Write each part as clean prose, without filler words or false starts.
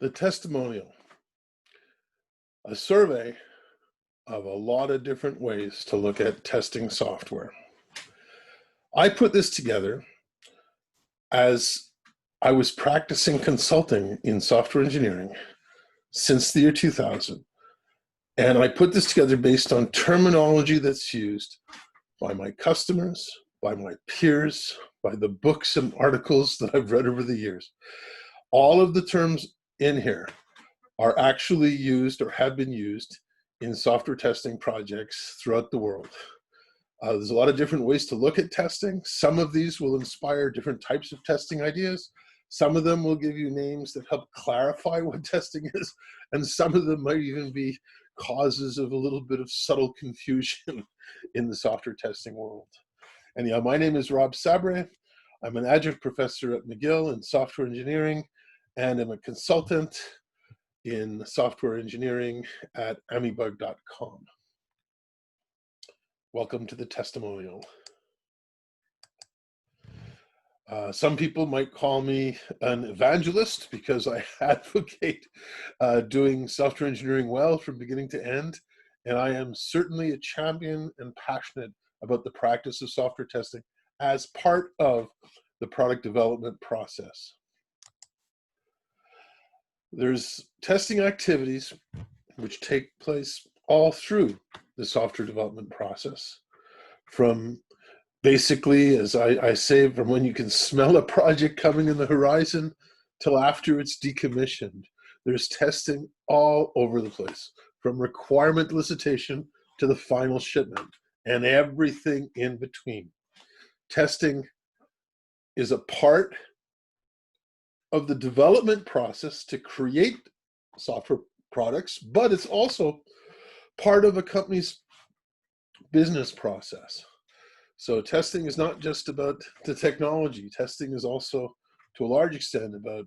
The testimonial, a survey of a lot of different ways to look at testing software. I put this together as I was practicing consulting in software engineering since the year 2000. And I put this together based on terminology that's used by my customers, by my peers, by the books and articles that I've read over the years. All of the terms in here are actually used or have been used in software testing projects throughout the world. There's a lot of different ways to look at testing. Some of these will inspire different types of testing ideas. Some of them will give you names that help clarify what testing is, and some of them might even be causes of a little bit of subtle confusion in the software testing world. Anyhow, my name is Rob Sabre. I'm an adjunct professor at McGill in software engineering, and I'm a consultant in software engineering at amibug.com. Welcome to the testimonial. Some people might call me an evangelist because I advocate doing software engineering well from beginning to end, and I am certainly a champion and passionate about the practice of software testing as part of the product development process. There's testing activities which take place all through the software development process, from basically, as I say, from when you can smell a project coming in the horizon till after it's decommissioned. There's testing all over the place, from requirement elicitation to the final shipment and everything in between. Testing is a part of the development process to create software products, but it's also part of a company's business process. So testing is not just about the technology. Testing is also, to a large extent, about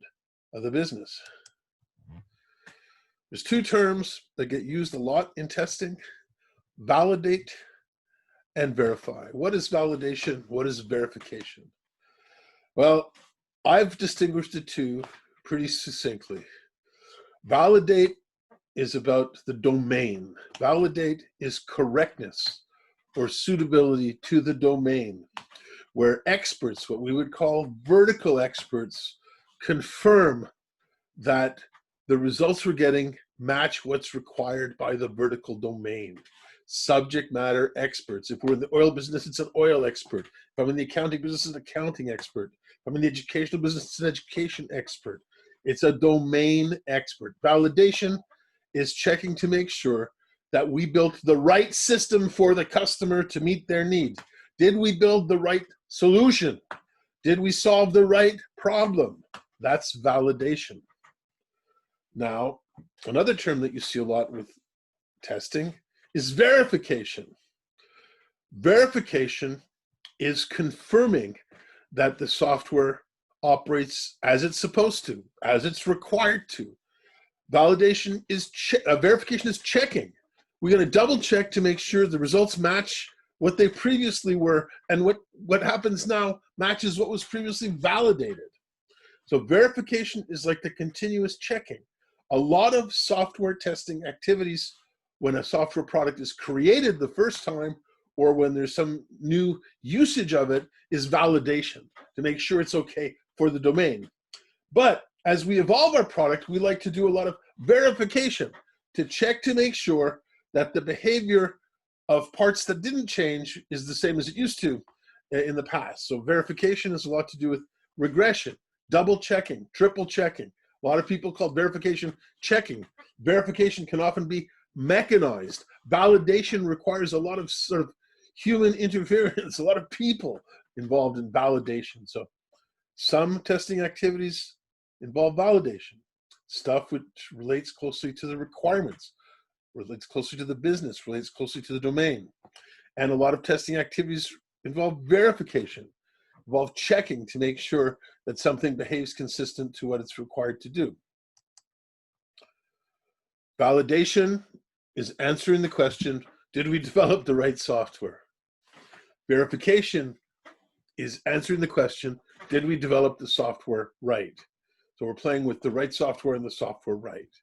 the business. There's two terms that get used a lot in testing: validate and verify. What is validation? What is verification? Well, I've distinguished the two pretty succinctly. Validate is about the domain. Validate is correctness or suitability to the domain, where experts, what we would call vertical experts, confirm that the results we're getting match what's required by the vertical domain. Subject matter experts. If we're in the oil business, it's an oil expert. If I'm in the accounting business, it's an accounting expert. If I'm in the educational business, it's an education expert. It's a domain expert. Validation is checking to make sure that we built the right system for the customer to meet their needs. Did we build the right solution? Did we solve the right problem? That's validation. Now, another term that you see a lot with testing is verification. Verification is confirming that the software operates as it's supposed to, as it's required to. Validation is verification is checking. We're going to double check to make sure the results match what they previously were, and what happens now matches what was previously validated. So verification is like the continuous checking. A lot of software testing activities, when a software product is created the first time, or when there's some new usage of it, is validation to make sure it's okay for the domain. But as we evolve our product, we like to do a lot of verification to check to make sure that the behavior of parts that didn't change is the same as it used to in the past. So verification has a lot to do with regression, double checking, triple checking. A lot of people call verification checking. Verification can often be mechanized. Validation requires a lot of sort of human interference, a lot of people involved in validation. So some testing activities involve validation, stuff which relates closely to the requirements, relates closely to the business, relates closely to the domain. And a lot of testing activities involve verification, involve checking to make sure that something behaves consistent to what it's required to do. Validation is answering the question, did we develop the right software? Verification is answering the question, did we develop the software right? So we're playing with the right software and the software right.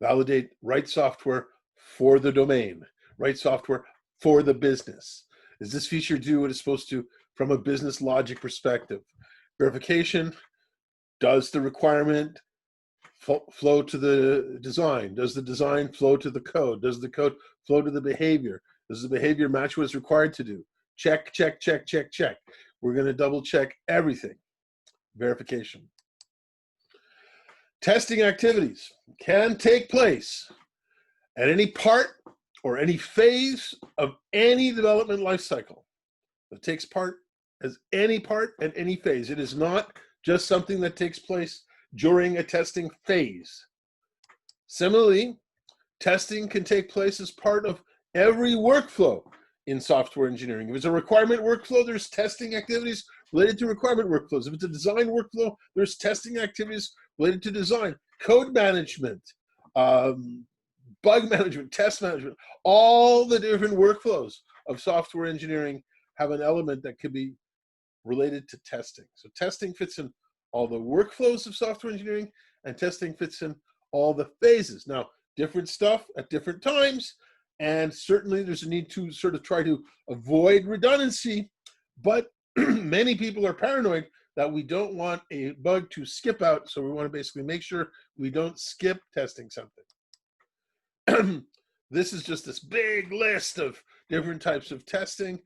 Validate right software for the domain, right software for the business. Does this feature do what it's supposed to from a business logic perspective? Verification, does the requirement flow to the design? Does the design flow to the code? Does the code flow to the behavior? Does the behavior match what it's required to do? Check, check, check, check, check. We're going to double check everything. Verification. Testing activities can take place at any part or any phase of any development lifecycle. It takes part as any part at any phase. It is not just something that takes place during a testing phase. Similarly, testing can take place as part of every workflow in software engineering. If it's a requirement workflow, there's testing activities related to requirement workflows. If it's a design workflow, there's testing activities related to design. Code management, bug management, test management, all the different workflows of software engineering have an element that could be related to testing. So testing fits in all the workflows of software engineering, and testing fits in all the phases. Now, different stuff at different times, and certainly there's a need to sort of try to avoid redundancy, but many people are paranoid that we don't want a bug to skip out, so we want to basically make sure we don't skip testing something. This is just this big list of different types of testing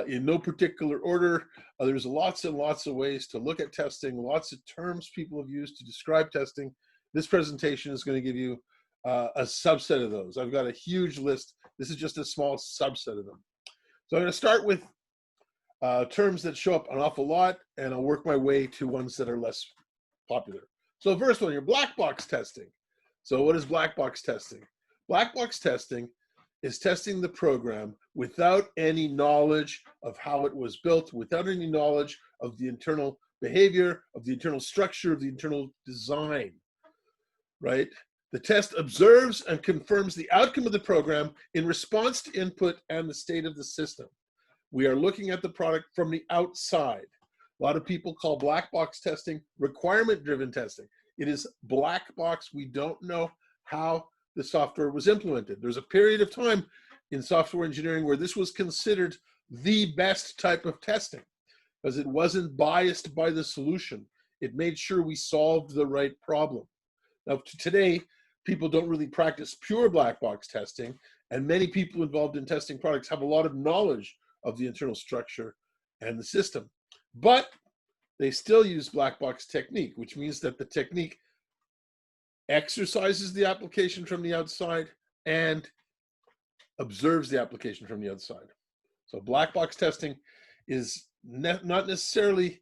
in no particular order. There's lots and lots of ways to look at testing, lots of terms people have used to describe testing. This presentation is going to give you a subset of those. I've got a huge list. This is just a small subset of them. So I'm going to start with terms that show up an awful lot, and I'll work my way to ones that are less popular. So the first one, your black box testing. So what is black box testing? Black box testing is testing the program without any knowledge of how it was built, without any knowledge of the internal behavior, of the internal structure, of the internal design, right? The test observes and confirms the outcome of the program in response to input and the state of the system. We are looking at the product from the outside. A lot of people call black box testing requirement-driven testing. It is black box. We don't know how the software was implemented. There's a period of time in software engineering where this was considered the best type of testing because it wasn't biased by the solution. It made sure we solved the right problem. Now, today, people don't really practice pure black box testing, and many people involved in testing products have a lot of knowledge of the internal structure and the system. But they still use black box technique, which means that the technique exercises the application from the outside and observes the application from the outside. So black box testing is not necessarily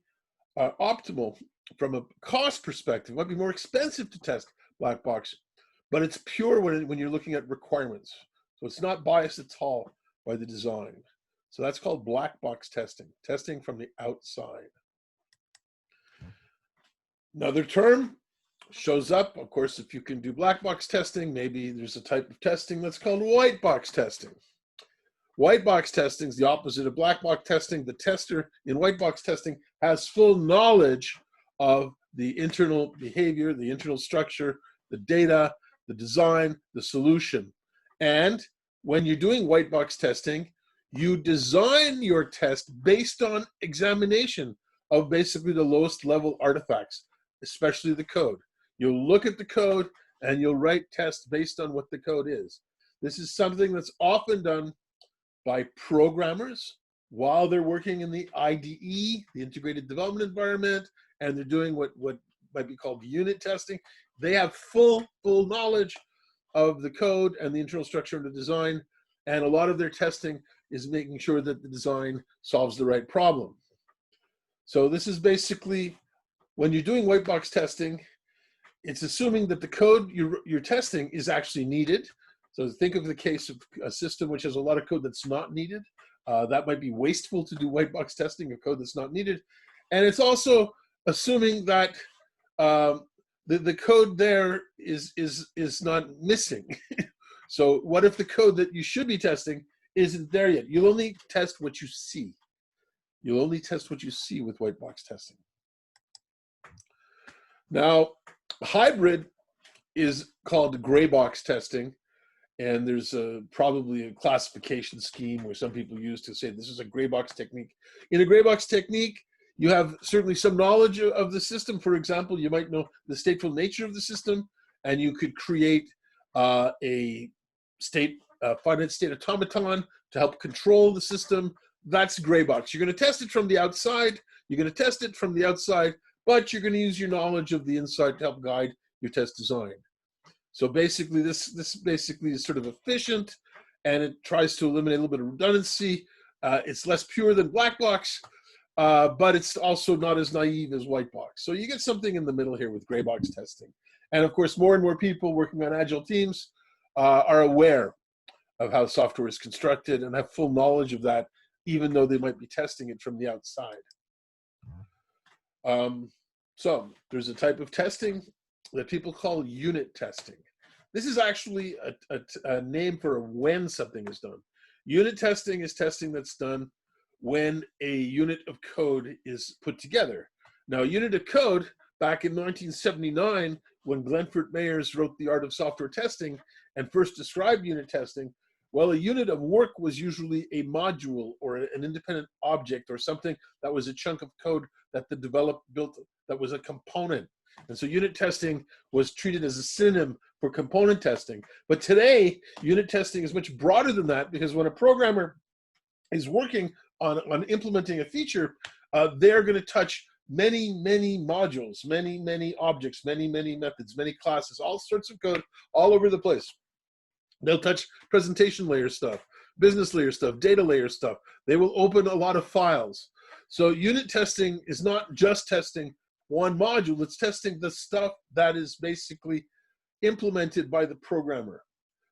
optimal from a cost perspective. It might be more expensive to test black box, but it's pure when you're looking at requirements. So it's not biased at all by the design. So that's called black box testing, testing from the outside. Another term shows up, of course, if you can do black box testing, maybe there's a type of testing that's called white box testing. White box testing is the opposite of black box testing. The tester in white box testing has full knowledge of the internal behavior, the internal structure, the data, the design, the solution. And when you're doing white box testing, you design your test based on examination of basically the lowest level artifacts, especially the code. You'll look at the code and you'll write tests based on what the code is. This is something that's often done by programmers while they're working in the IDE, the integrated development environment, and they're doing what might be called unit testing. They have full knowledge of the code and the internal structure of the design, and a lot of their testing is making sure that the design solves the right problem. So this is basically, when you're doing white box testing, it's assuming that the code you're testing is actually needed. So think of the case of a system which has a lot of code that's not needed. That might be wasteful to do white box testing of code that's not needed. And it's also assuming that the code there is not missing. So what if the code that you should be testing isn't there yet? You'll only test what you see. You'll only test what you see with white box testing. Now, hybrid is called gray box testing, and there's probably a classification scheme where some people use to say this is a gray box technique. In a gray box technique, you have certainly some knowledge of the system. For example, you might know the stateful nature of the system, and you could create a finite state automaton to help control the system. That's gray box. You're going to test it from the outside. You're going to test it from the outside, but you're going to use your knowledge of the inside to help guide your test design. So basically, this basically is sort of efficient, and it tries to eliminate a little bit of redundancy. It's less pure than black box, but it's also not as naive as white box. So you get something in the middle here with gray box testing. And of course, more and more people working on agile teams are aware of how software is constructed and have full knowledge of that, even though they might be testing it from the outside. So there's a type of testing that people call unit testing. This is actually a name for when something is done. Unit testing is testing that's done when a unit of code is put together. Now, a unit of code, back in 1979, when Glenford Mayers wrote The Art of Software Testing and first described unit testing, well, a unit of work was usually a module or an independent object or something that was a chunk of code that the developer built that was a component. And so unit testing was treated as a synonym for component testing. But today, unit testing is much broader than that, because when a programmer is working on implementing a feature, they're going to touch many, many modules, many objects, many methods, many classes, all sorts of code all over the place. They'll touch presentation layer stuff, business layer stuff, data layer stuff. They will open a lot of files. So unit testing is not just testing one module, it's testing the stuff that is basically implemented by the programmer.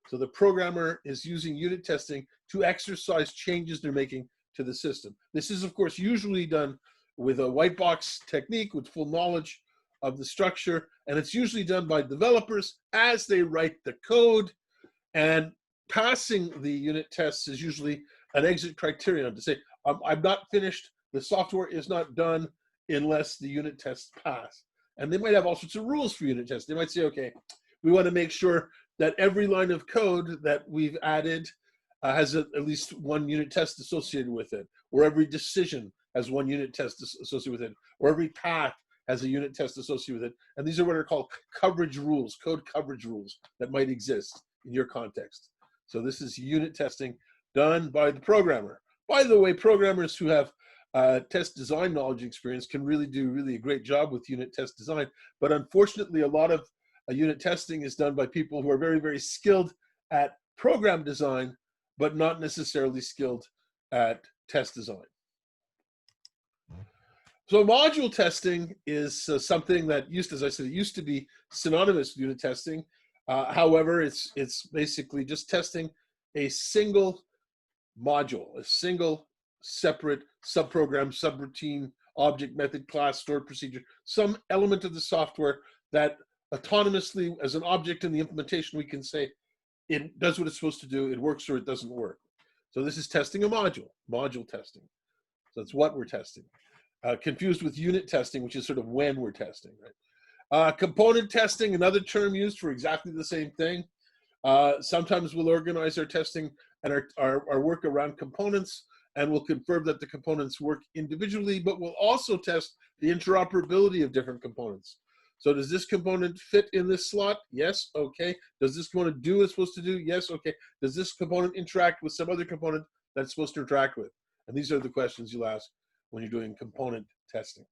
So the programmer is using unit testing to exercise changes they're making to the system. This is, of course, usually done with a white box technique with full knowledge of the structure, and it's usually done by developers as they write the code. And passing the unit tests is usually an exit criterion to say, I'm not finished, the software is not done unless the unit tests pass. And they might have all sorts of rules for unit tests. They might say, okay, we want to make sure that every line of code that we've added has at least one unit test associated with it, or every decision has one unit test associated with it, or every path has a unit test associated with it. And these are what are called coverage rules, code coverage rules that might exist in your context. So this is unit testing done by the programmer. By the way, programmers who have test design knowledge experience can really do a great job with unit test design. But unfortunately, a lot of unit testing is done by people who are very skilled at program design, but not necessarily skilled at test design. So module testing is something that as I said, it used to be synonymous with unit testing. However, it's basically just testing a single module, a single separate subprogram, subroutine, object, method, class, stored procedure, some element of the software that autonomously, as an object in the implementation, we can say it does what it's supposed to do, it works or it doesn't work. So this is testing a module testing. So that's what we're testing. Confused with unit testing, which is sort of when we're testing, right? Component testing, another term used for exactly the same thing. Sometimes we'll organize our testing and our work around components, and we'll confirm that the components work individually, but we'll also test the interoperability of different components. So does this component fit in this slot? Yes, okay. Does this component do what it's supposed to do? Yes, okay. Does this component interact with some other component that it's supposed to interact with? And these are the questions you'll ask when you're doing component testing.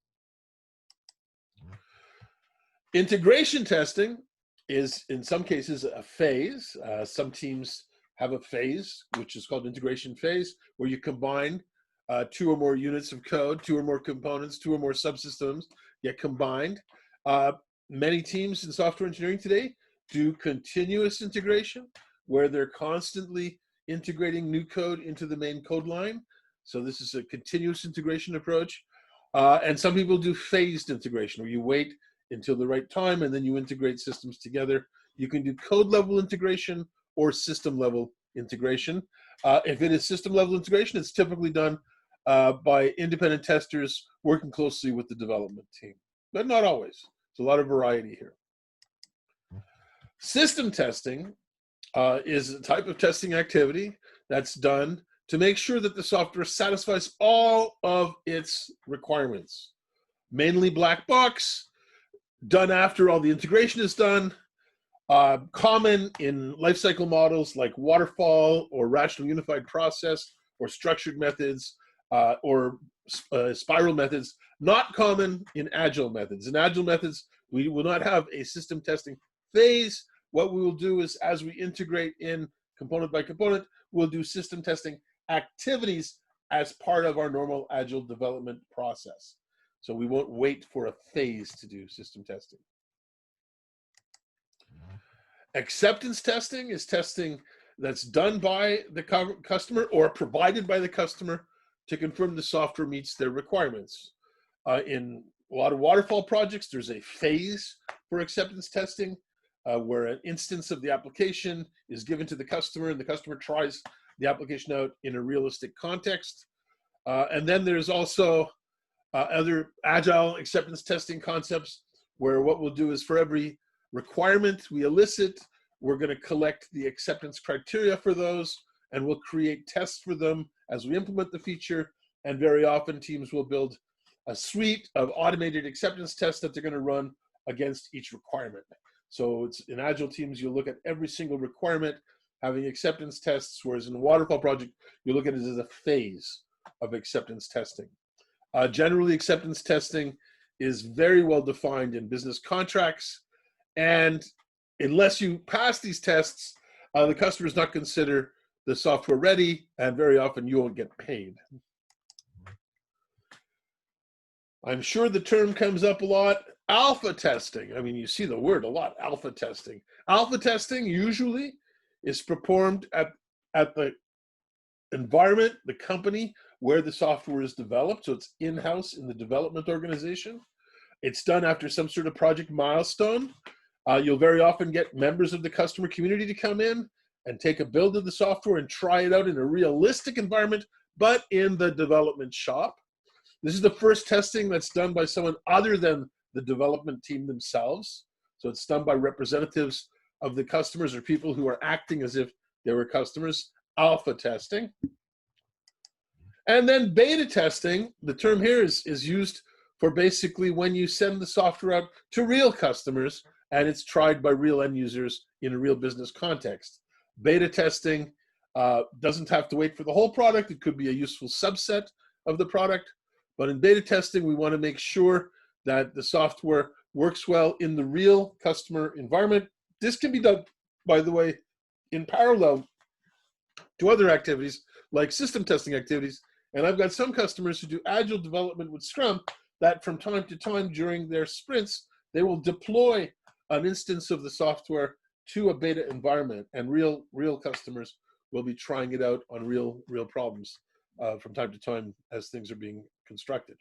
Integration testing is, in some cases, a phase. Some teams have a phase, which is called integration phase, where you combine two or more units of code, two or more components, two or more subsystems get combined. Many teams in software engineering today do continuous integration, where they're constantly integrating new code into the main code line. So this is a continuous integration approach. And some people do phased integration, where you wait until the right time and then you integrate systems together. You can do code level integration or system level integration. If it is system level integration, it's typically done by independent testers working closely with the development team, but not always. There's a lot of variety here. System testing is a type of testing activity that's done to make sure that the software satisfies all of its requirements. Mainly black box, done after all the integration is done, common in lifecycle models like waterfall or rational unified process or structured methods or spiral methods, not common in agile methods. In agile methods, we will not have a system testing phase. What we will do is, as we integrate in component by component, we'll do system testing activities as part of our normal agile development process. So we won't wait for a phase to do system testing. Acceptance testing is testing that's done by the customer or provided by the customer to confirm the software meets their requirements. In a lot of waterfall projects, there's a phase for acceptance testing where an instance of the application is given to the customer and the customer tries the application out in a realistic context. And then there's also other agile acceptance testing concepts where what we'll do is for every requirement we elicit, we're going to collect the acceptance criteria for those, and we'll create tests for them as we implement the feature. And very often teams will build a suite of automated acceptance tests that they're going to run against each requirement. So it's in agile teams, you look at every single requirement having acceptance tests, whereas in a waterfall project, you look at it as a phase of acceptance testing. Generally, acceptance testing is very well defined in business contracts, and unless you pass these tests, the customer does not consider the software ready, and very often you won't get paid. I'm sure the term comes up a lot. Alpha testing. I mean, you see the word a lot, alpha testing. Alpha testing usually is performed at the environment, the company where the software is developed. So it's in-house in the development organization. It's done after some sort of project milestone. You'll very often get members of the customer community to come in and take a build of the software and try it out in a realistic environment, but in the development shop. This is the first testing that's done by someone other than the development team themselves. So it's done by representatives of the customers or people who are acting as if they were customers. Alpha testing. And then beta testing, the term here is used for basically when you send the software out to real customers and it's tried by real end users in a real business context. Beta testing doesn't have to wait for the whole product. It could be a useful subset of the product. But in beta testing, we want to make sure that the software works well in the real customer environment. This can be done, by the way, in parallel to other activities like system testing activities. And I've got some customers who do agile development with Scrum that from time to time during their sprints, they will deploy an instance of the software to a beta environment, and real customers will be trying it out on real problems from time to time as things are being constructed.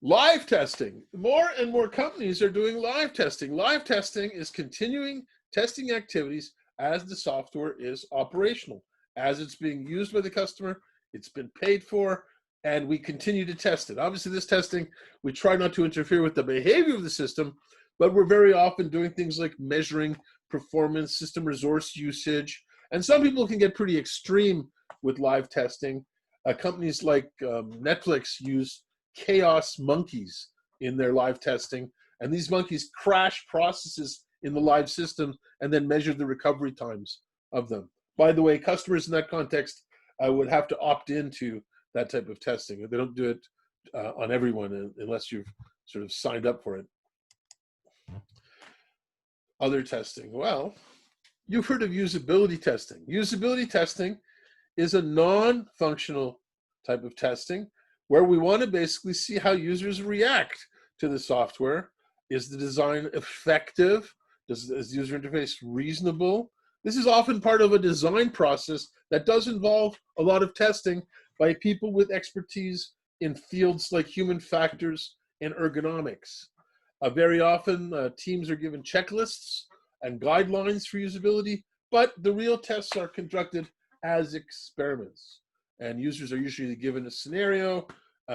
Live testing. More and more companies are doing live testing. Live testing is continuing testing activities as the software is operational. As it's being used by the customer, it's been paid for, and we continue to test it. Obviously, this testing, we try not to interfere with the behavior of the system, but we're very often doing things like measuring performance, system resource usage, and some people can get pretty extreme with live testing. Companies like Netflix use chaos monkeys in their live testing, and these monkeys crash processes in the live system and then measure the recovery times of them. By the way, customers in that context would have to opt into that type of testing. They don't do it on everyone unless you've sort of signed up for it. Other testing. Well, you've heard of usability testing. Usability testing is a non-functional type of testing where we want to basically see how users react to the software. Is the design effective? Is the user interface reasonable? This is often part of a design process that does involve a lot of testing by people with expertise in fields like human factors and ergonomics. Very often, teams are given checklists and guidelines for usability, but the real tests are conducted as experiments. And users are usually given a scenario.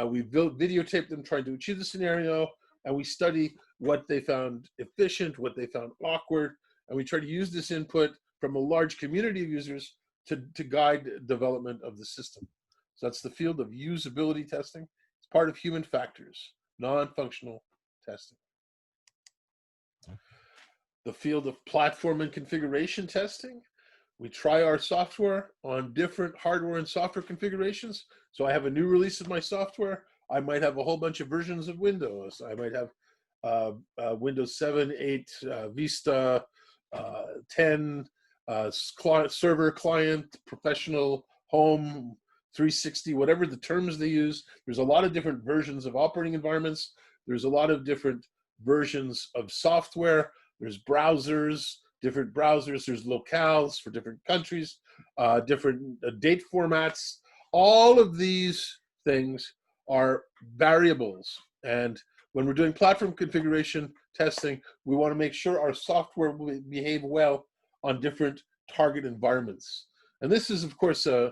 We videotape them trying to achieve the scenario. and we study what they found efficient, what they found awkward, and we try to use this input from a large community of users to guide development of the system. So that's the field of usability testing. It's part of human factors, non-functional testing. The field of platform and configuration testing. We try our software on different hardware and software configurations. So I have a new release of my software. I might have a whole bunch of versions of Windows. I might have Windows 7, 8, Vista, 10, server, client, professional, home, 360, whatever the terms they use. There's a lot of different versions of operating environments. There's a lot of different versions of software. There's browsers, different browsers. There's locales for different countries, different date formats. All of these things are variables. And when we're doing platform configuration testing, we want to make sure our software will behave well on different target environments. And this is, of course, a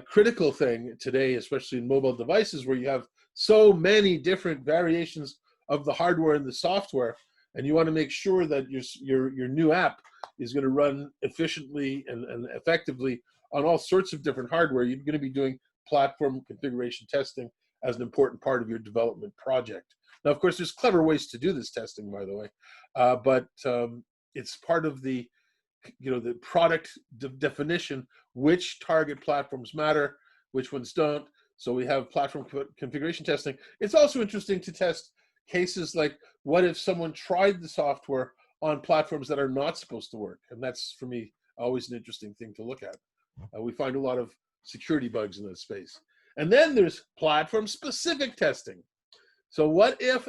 critical thing today, especially in mobile devices, where you have so many different variations of the hardware and the software, and you want to make sure that your new app is going to run efficiently and effectively on all sorts of different hardware. You're going to be doing platform configuration testing as an important part of your development project. Now, of course, there's clever ways to do this testing, by the way, but it's part of the the product definition, which target platforms matter, which ones don't. So we have platform configuration testing. It's also interesting to test cases like, what if someone tried the software on platforms that are not supposed to work? And that's, for me, always an interesting thing to look at. We find a lot of security bugs in that space. And then there's platform-specific testing. So what if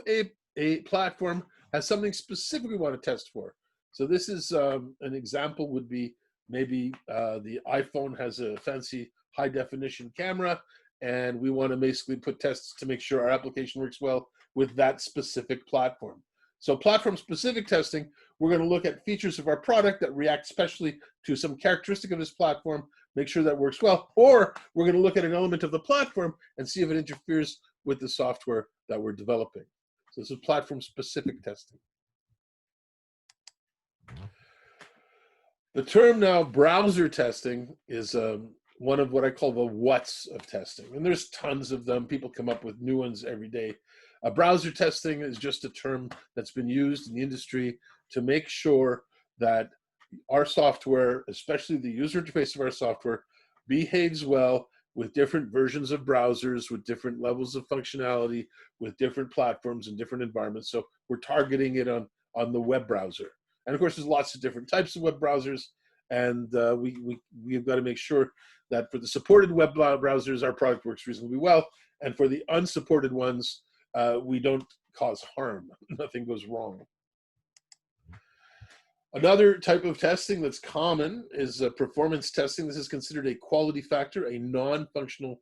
a platform has something specific we want to test for? So this is an example would be maybe the iPhone has a fancy high-definition camera, and we want to basically put tests to make sure our application works well with that specific platform. So platform-specific testing, we're going to look at features of our product that react specially to some characteristic of this platform, make sure that works well, or we're going to look at an element of the platform and see if it interferes with the software that we're developing. So this is platform-specific testing. The term now browser testing is one of what I call the what's of testing. And there's tons of them. People come up with new ones every day. Browser testing is just a term that's been used in the industry to make sure that our software, especially the user interface of our software, behaves well with different versions of browsers, with different levels of functionality, with different platforms and different environments. So we're targeting it on the web browser. And of course, there's lots of different types of web browsers, and we've got to make sure that for the supported web browsers, our product works reasonably well, and for the unsupported ones, we don't cause harm. Nothing goes wrong. Another type of testing that's common is performance testing. This is considered a quality factor, a non-functional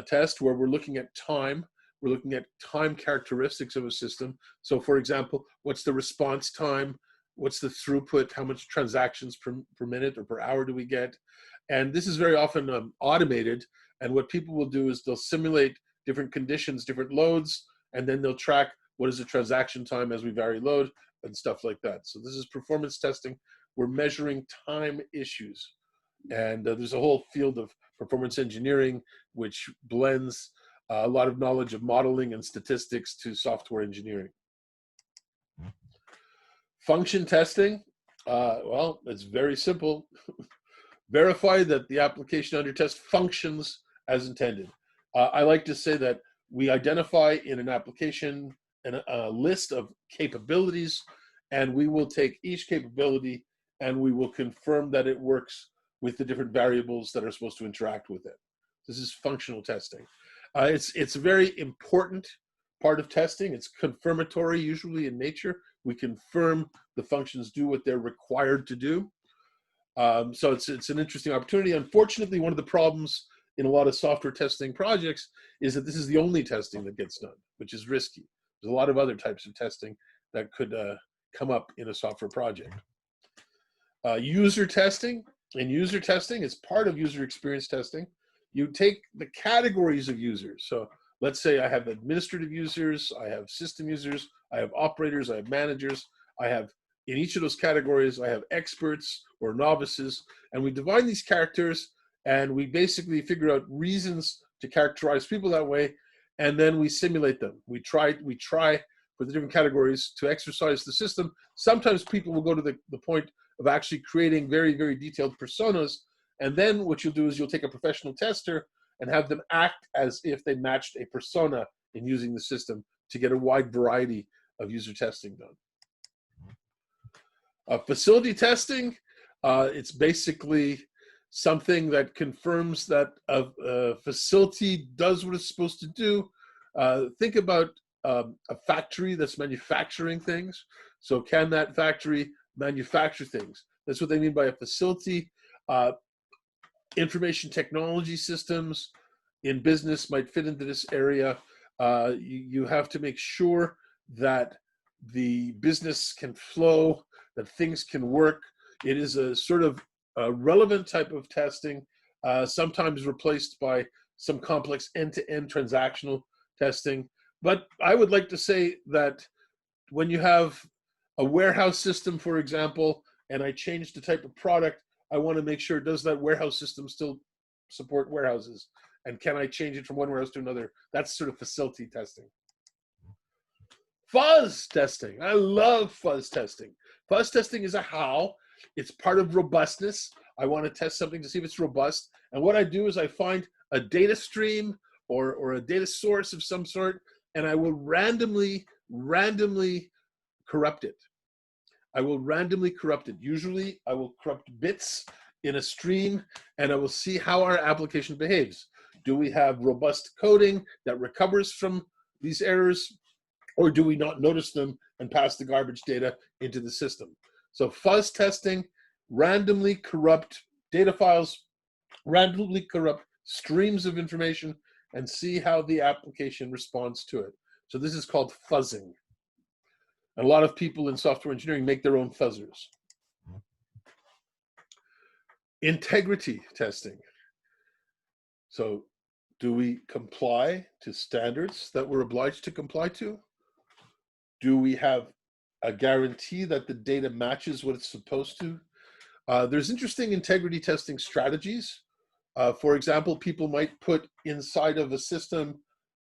test where we're looking at time. We're looking at time characteristics of a system. So for example, what's the response time? What's the throughput? How much transactions per minute or per hour do we get? And this is very often automated. And what people will do is they'll simulate different conditions, different loads, and then they'll track what is the transaction time as we vary load and stuff like that. So this is performance testing. We're measuring time issues. And there's a whole field of performance engineering, which blends a lot of knowledge of modeling and statistics to software engineering. Function testing, well, it's very simple. Verify that the application under test functions as intended. I like to say that we identify in an application a list of capabilities, and we will take each capability and we will confirm that it works with the different variables that are supposed to interact with it. This is functional testing. It's a very important part of testing. It's confirmatory, usually in nature. We confirm the functions do what they're required to do. So it's an interesting opportunity. Unfortunately, one of the problems in a lot of software testing projects is that this is the only testing that gets done, which is risky. There's a lot of other types of testing that could come up in a software project. User testing. In user testing, it's part of user experience testing. You take the categories of users. So let's say I have administrative users, I have system users, I have operators, I have managers, I have, in each of those categories, I have experts or novices, and we divide these characters, and we basically figure out reasons to characterize people that way, and then we simulate them. We try for the different categories to exercise the system. Sometimes people will go to the point of actually creating very, very detailed personas, and then what you'll do is you'll take a professional tester and have them act as if they matched a persona in using the system to get a wide variety of user testing done. Facility testing, it's basically something that confirms that a facility does what it's supposed to do. Think about a factory that's manufacturing things. So can that factory manufacture things? That's what they mean by a facility. Information technology systems in business might fit into this area. You have to make sure that the business can flow, that things can work. It is a sort of a relevant type of testing, sometimes replaced by some complex end-to-end transactional testing. But I would like to say that when you have a warehouse system, for example, and I change the type of product, I want to make sure, does that warehouse system still support warehouses? And can I change it from one warehouse to another? That's sort of facility testing. Fuzz testing. I love fuzz testing. Fuzz testing is a how. It's part of robustness. I want to test something to see if it's robust. And what I do is I find a data stream or a data source of some sort, and I will randomly corrupt it. I will randomly corrupt it. Usually I will corrupt bits in a stream, and I will see how our application behaves. Do we have robust coding that recovers from these errors, or do we not notice them and pass the garbage data into the system? So fuzz testing, randomly corrupt data files, randomly corrupt streams of information, and see how the application responds to it. So this is called fuzzing. And a lot of people in software engineering make their own fuzzers. Integrity testing. So do we comply to standards that we're obliged to comply to? Do we have a guarantee that the data matches what it's supposed to? There's interesting integrity testing strategies. For example, people might put inside of a system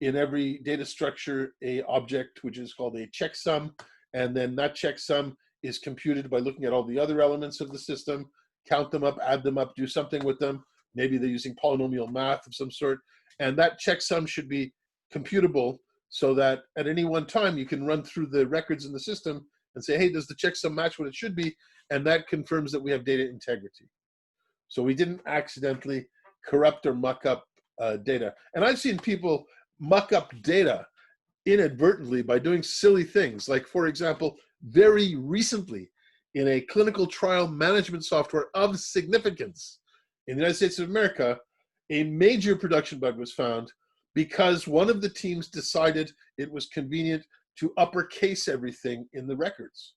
in every data structure a object which is called a checksum, and then that checksum is computed by looking at all the other elements of the system, count them up, add them up, do something with them. Maybe they're using polynomial math of some sort, and that checksum should be computable so that at any one time you can run through the records in the system and say, hey, does the checksum match what it should be? And that confirms that we have data integrity. So we didn't accidentally corrupt or muck up data. And I've seen people muck up data inadvertently by doing silly things. Like, for example, very recently in a clinical trial management software of significance in the United States of America, a major production bug was found because one of the teams decided it was convenient to uppercase everything in the records.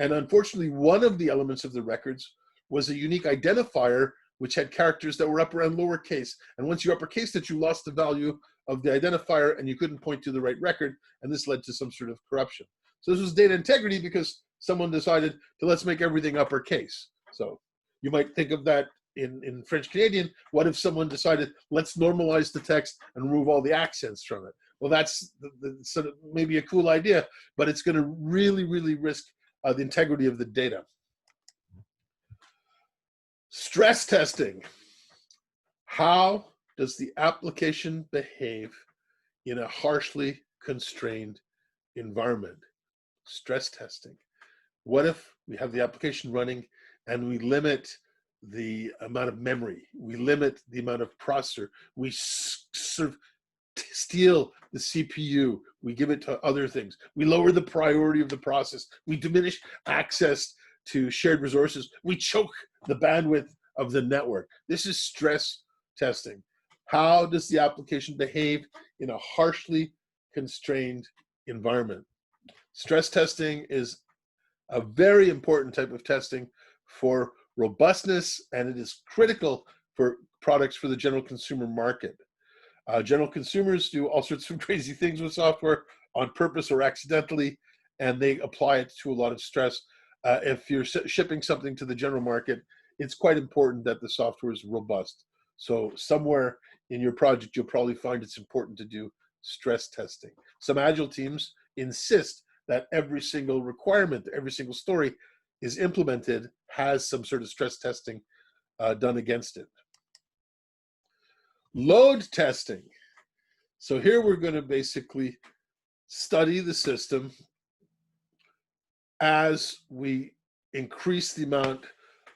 And unfortunately, one of the elements of the records was a unique identifier which had characters that were upper and lowercase. And once you uppercased it, you lost the value of the identifier and you couldn't point to the right record. And this led to some sort of corruption. So this was data integrity because someone decided to let's make everything uppercase. So you might think of that in French Canadian. What if someone decided, let's normalize the text and remove all the accents from it? Well, that's sort of maybe a cool idea, but it's going to really, really risk the integrity of the data. Stress testing. How does the application behave in a harshly constrained environment? Stress testing. What if we have the application running and we limit the amount of memory, we limit the amount of processor, we sort of steal the CPU, we give it to other things, we lower the priority of the process, we diminish access to shared resources, we choke the bandwidth of the network. This is stress testing. How does the application behave in a harshly constrained environment? Stress testing is a very important type of testing for robustness, and it is critical for products for the general consumer market. General consumers do all sorts of crazy things with software on purpose or accidentally, and they apply it to a lot of stress. If you're shipping something to the general market, it's quite important that the software is robust. So somewhere in your project, you'll probably find it's important to do stress testing. Some agile teams insist that every single requirement, every single story is implemented, has some sort of stress testing done against it. Load testing. So here we're going to basically study the system as we increase the amount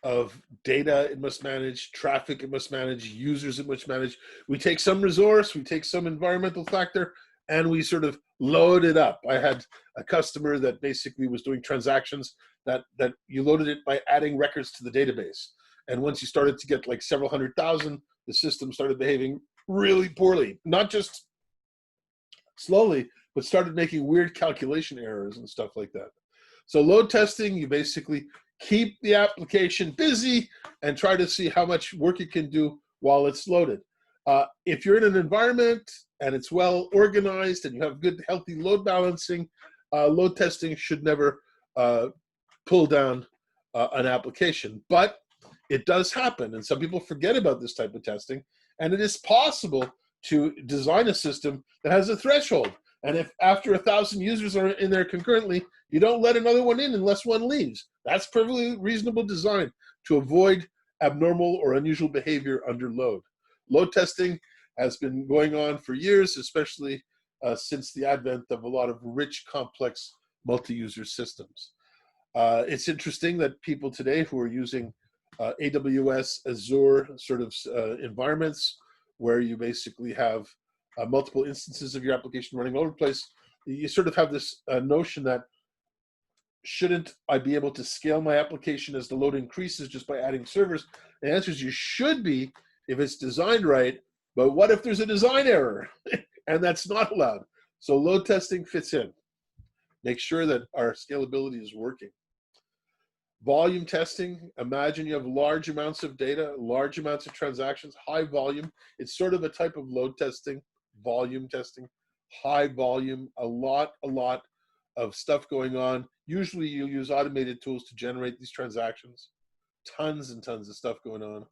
of data it must manage, traffic it must manage, users it must manage. We take some resource, we take some environmental factor, and we sort of load it up. I had a customer that basically was doing transactions that you loaded it by adding records to the database. And once you started to get like several 100,000, the system started behaving really poorly, not just slowly, but started making weird calculation errors and stuff like that. So load testing, you basically keep the application busy and try to see how much work it can do while it's loaded. If you're in an environment and it's well organized and you have good, healthy load balancing, load testing should never pull down an application. But it does happen, and some people forget about this type of testing, and it is possible to design a system that has a threshold. And if after 1,000 users are in there concurrently, you don't let another one in unless one leaves. That's perfectly reasonable design to avoid abnormal or unusual behavior under load. Load testing has been going on for years, especially since the advent of a lot of rich, complex multi-user systems. It's interesting that people today who are using AWS, Azure sort of environments where you basically have multiple instances of your application running all over the place, you sort of have this notion that shouldn't I be able to scale my application as the load increases just by adding servers? The answer is you should be if it's designed right, but what if there's a design error? And that's not allowed. So load testing fits in. Make sure that our scalability is working. Volume testing, imagine you have large amounts of data, large amounts of transactions, high volume. It's sort of a type of load testing, volume testing, high volume, a lot of stuff going on. Usually you'll use automated tools to generate these transactions. Tons and tons of stuff going on.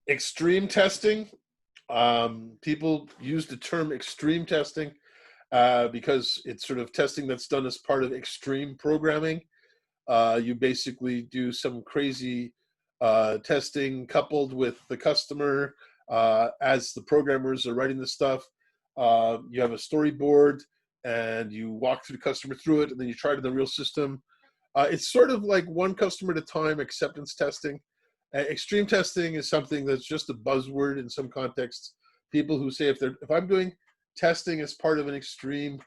Extreme testing. People use the term extreme testing because it's sort of testing that's done as part of extreme programming. You basically do some crazy testing coupled with the customer as the programmers are writing the stuff. You have a storyboard and you walk through the customer through it, and then you try it in the real system. It's sort of like one customer at a time acceptance testing. Extreme testing is something that's just a buzzword in some contexts. People who say if I'm doing testing as part of an extreme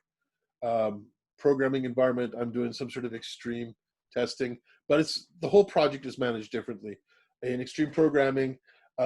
programming environment, I'm doing some sort of extreme testing, but the whole project is managed differently. In extreme programming,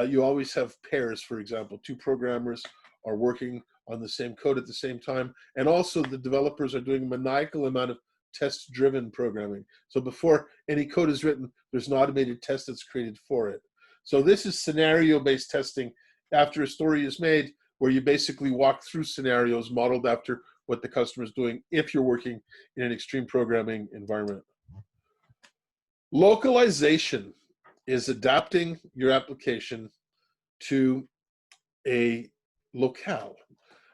you always have pairs. For example, two programmers are working on the same code at the same time, and also the developers are doing a maniacal amount of test-driven programming. So before any code is written, there's an automated test that's created for it. So this is scenario-based testing after a story is made, where you basically walk through scenarios modeled after what the customer is doing if you're working in an extreme programming environment. Localization is adapting your application to a locale.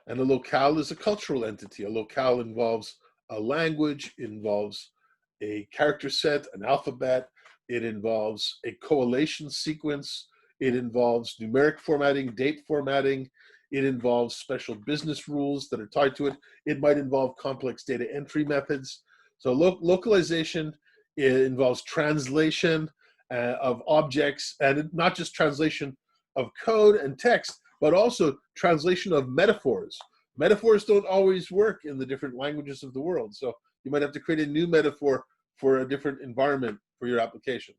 And a locale is a cultural entity. A locale involves a language, involves a character set, an alphabet. It involves a correlation sequence. It involves numeric formatting, date formatting. It involves special business rules that are tied to it. It might involve complex data entry methods. So localization, it involves translation of objects, and not just translation of code and text, but also translation of metaphors. Metaphors don't always work in the different languages of the world. So you might have to create a new metaphor for a different environment for your application.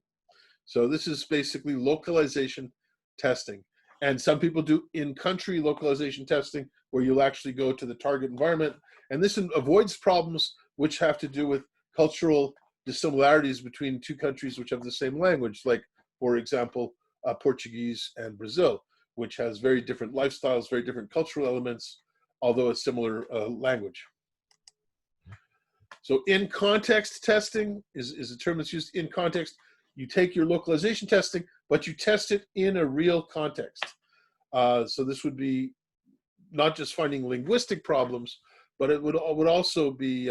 So this is basically localization testing. And some people do in-country localization testing, where you'll actually go to the target environment. And this avoids problems which have to do with cultural dissimilarities between two countries which have the same language, like, for example, Portuguese and Brazil. which has very different lifestyles, very different cultural elements, although a similar language. So in context testing is a term that's used in context. You take your localization testing, but you test it in a real context. So this would be not just finding linguistic problems, but it would also be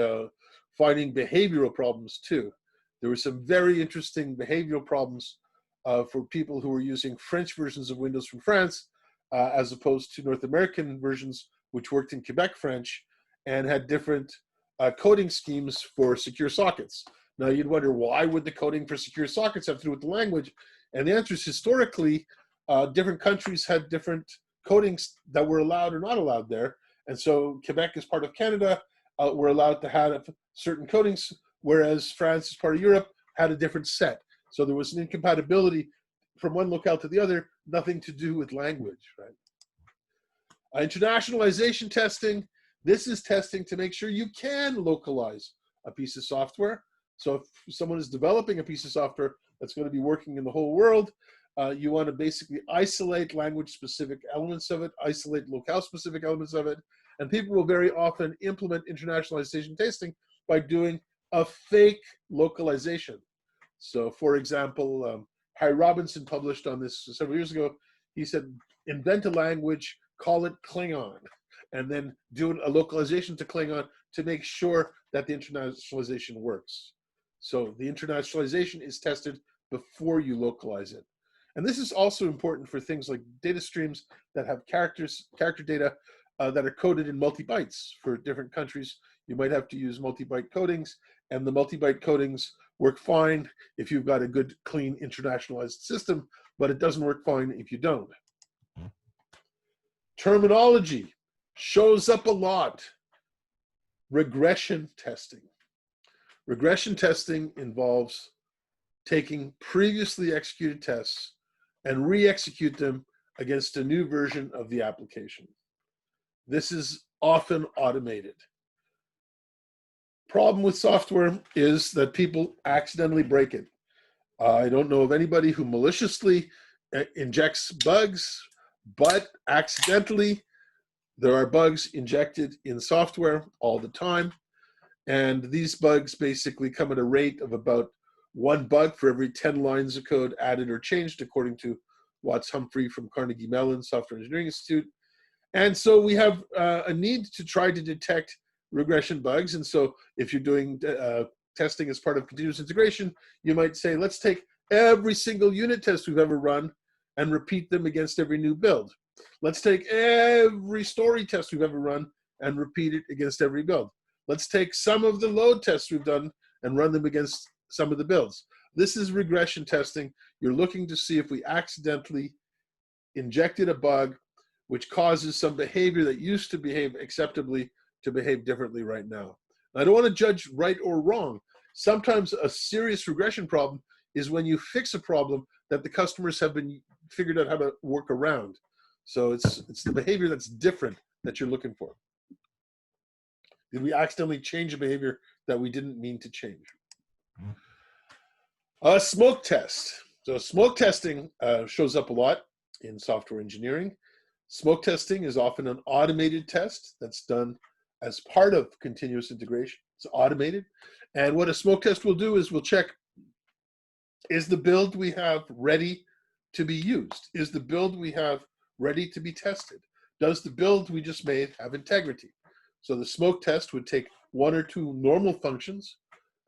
finding behavioral problems too. There were some very interesting behavioral problems for people who were using French versions of Windows from France, as opposed to North American versions, which worked in Quebec French and had different coding schemes for secure sockets. Now you'd wonder, why would the coding for secure sockets have to do with the language? And the answer is, historically, different countries had different codings that were allowed or not allowed there. And so Quebec, as part of Canada, were allowed to have certain codings, whereas France, as part of Europe, had a different set. So there was an incompatibility from one locale to the other, nothing to do with language, right? Internationalization testing. This is testing to make sure you can localize a piece of software. So if someone is developing a piece of software that's going to be working in the whole world, you want to basically isolate language-specific elements of it, isolate locale-specific elements of it, and people will very often implement internationalization testing by doing a fake localization. So for example, Harry Robinson published on this several years ago. He said, invent a language, call it Klingon, and then do a localization to Klingon to make sure that the internationalization works. So the internationalization is tested before you localize it. And this is also important for things like data streams that have character data that are coded in multi-bytes. For different countries, you might have to use multi-byte codings, and the multi-byte codings work fine if you've got a good, clean, internationalized system, but it doesn't work fine if you don't. Terminology shows up a lot. Regression testing. Regression testing involves taking previously executed tests and re-execute them against a new version of the application. This is often automated. Problem with software is that people accidentally break it. I don't know of anybody who maliciously injects bugs, but accidentally there are bugs injected in software all the time. And these bugs basically come at a rate of about 1 bug for every 10 lines of code added or changed, according to Watts Humphrey from Carnegie Mellon Software Engineering Institute. And so we have a need to try to detect regression bugs. And so if you're doing testing as part of continuous integration, you might say, let's take every single unit test we've ever run and repeat them against every new build. Let's take every story test we've ever run and repeat it against every build. Let's take some of the load tests we've done and run them against some of the builds. This is regression testing. You're looking to see if we accidentally injected a bug which causes some behavior that used to behave acceptably to behave differently right now. I don't want to judge right or wrong. Sometimes a serious regression problem is when you fix a problem that the customers have been figured out how to work around. So it's the behavior that's different that you're looking for. Did we accidentally change a behavior that we didn't mean to change? A smoke test. So smoke testing shows up a lot in software engineering. Smoke testing is often an automated test that's done as part of continuous integration. It's automated. And what a smoke test will do is we'll check, is the build we have ready to be used? Is the build we have ready to be tested? Does the build we just made have integrity? So the smoke test would take 1 or 2 normal functions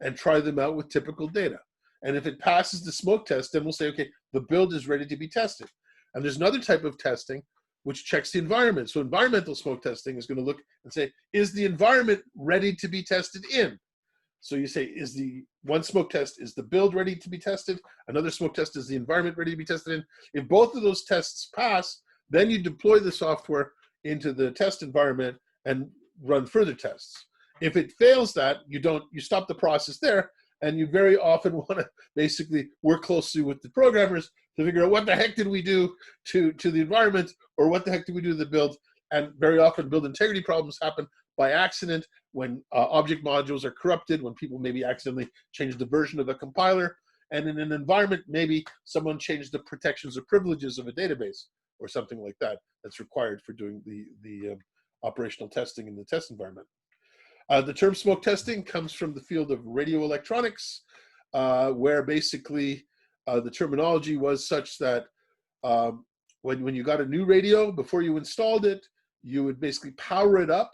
and try them out with typical data. And if it passes the smoke test, then we'll say, okay, the build is ready to be tested. And there's another type of testing which checks the environment. So environmental smoke testing is going to look and say, is the environment ready to be tested in? So you say, is the one smoke test, is the build ready to be tested? Another smoke test, is the environment ready to be tested in? If both of those tests pass, then you deploy the software into the test environment and run further tests. If it fails that, you stop the process there, and you very often want to basically work closely with the programmers to figure out what the heck did we do to the environment, or what the heck did we do to the build. And very often build integrity problems happen by accident, when object modules are corrupted, when people maybe accidentally change the version of a compiler, and in an environment, maybe someone changed the protections or privileges of a database or something like that that's required for doing the operational testing in the test environment. The term smoke testing comes from the field of radio electronics, where basically the terminology was such that when you got a new radio, before you installed it, you would basically power it up,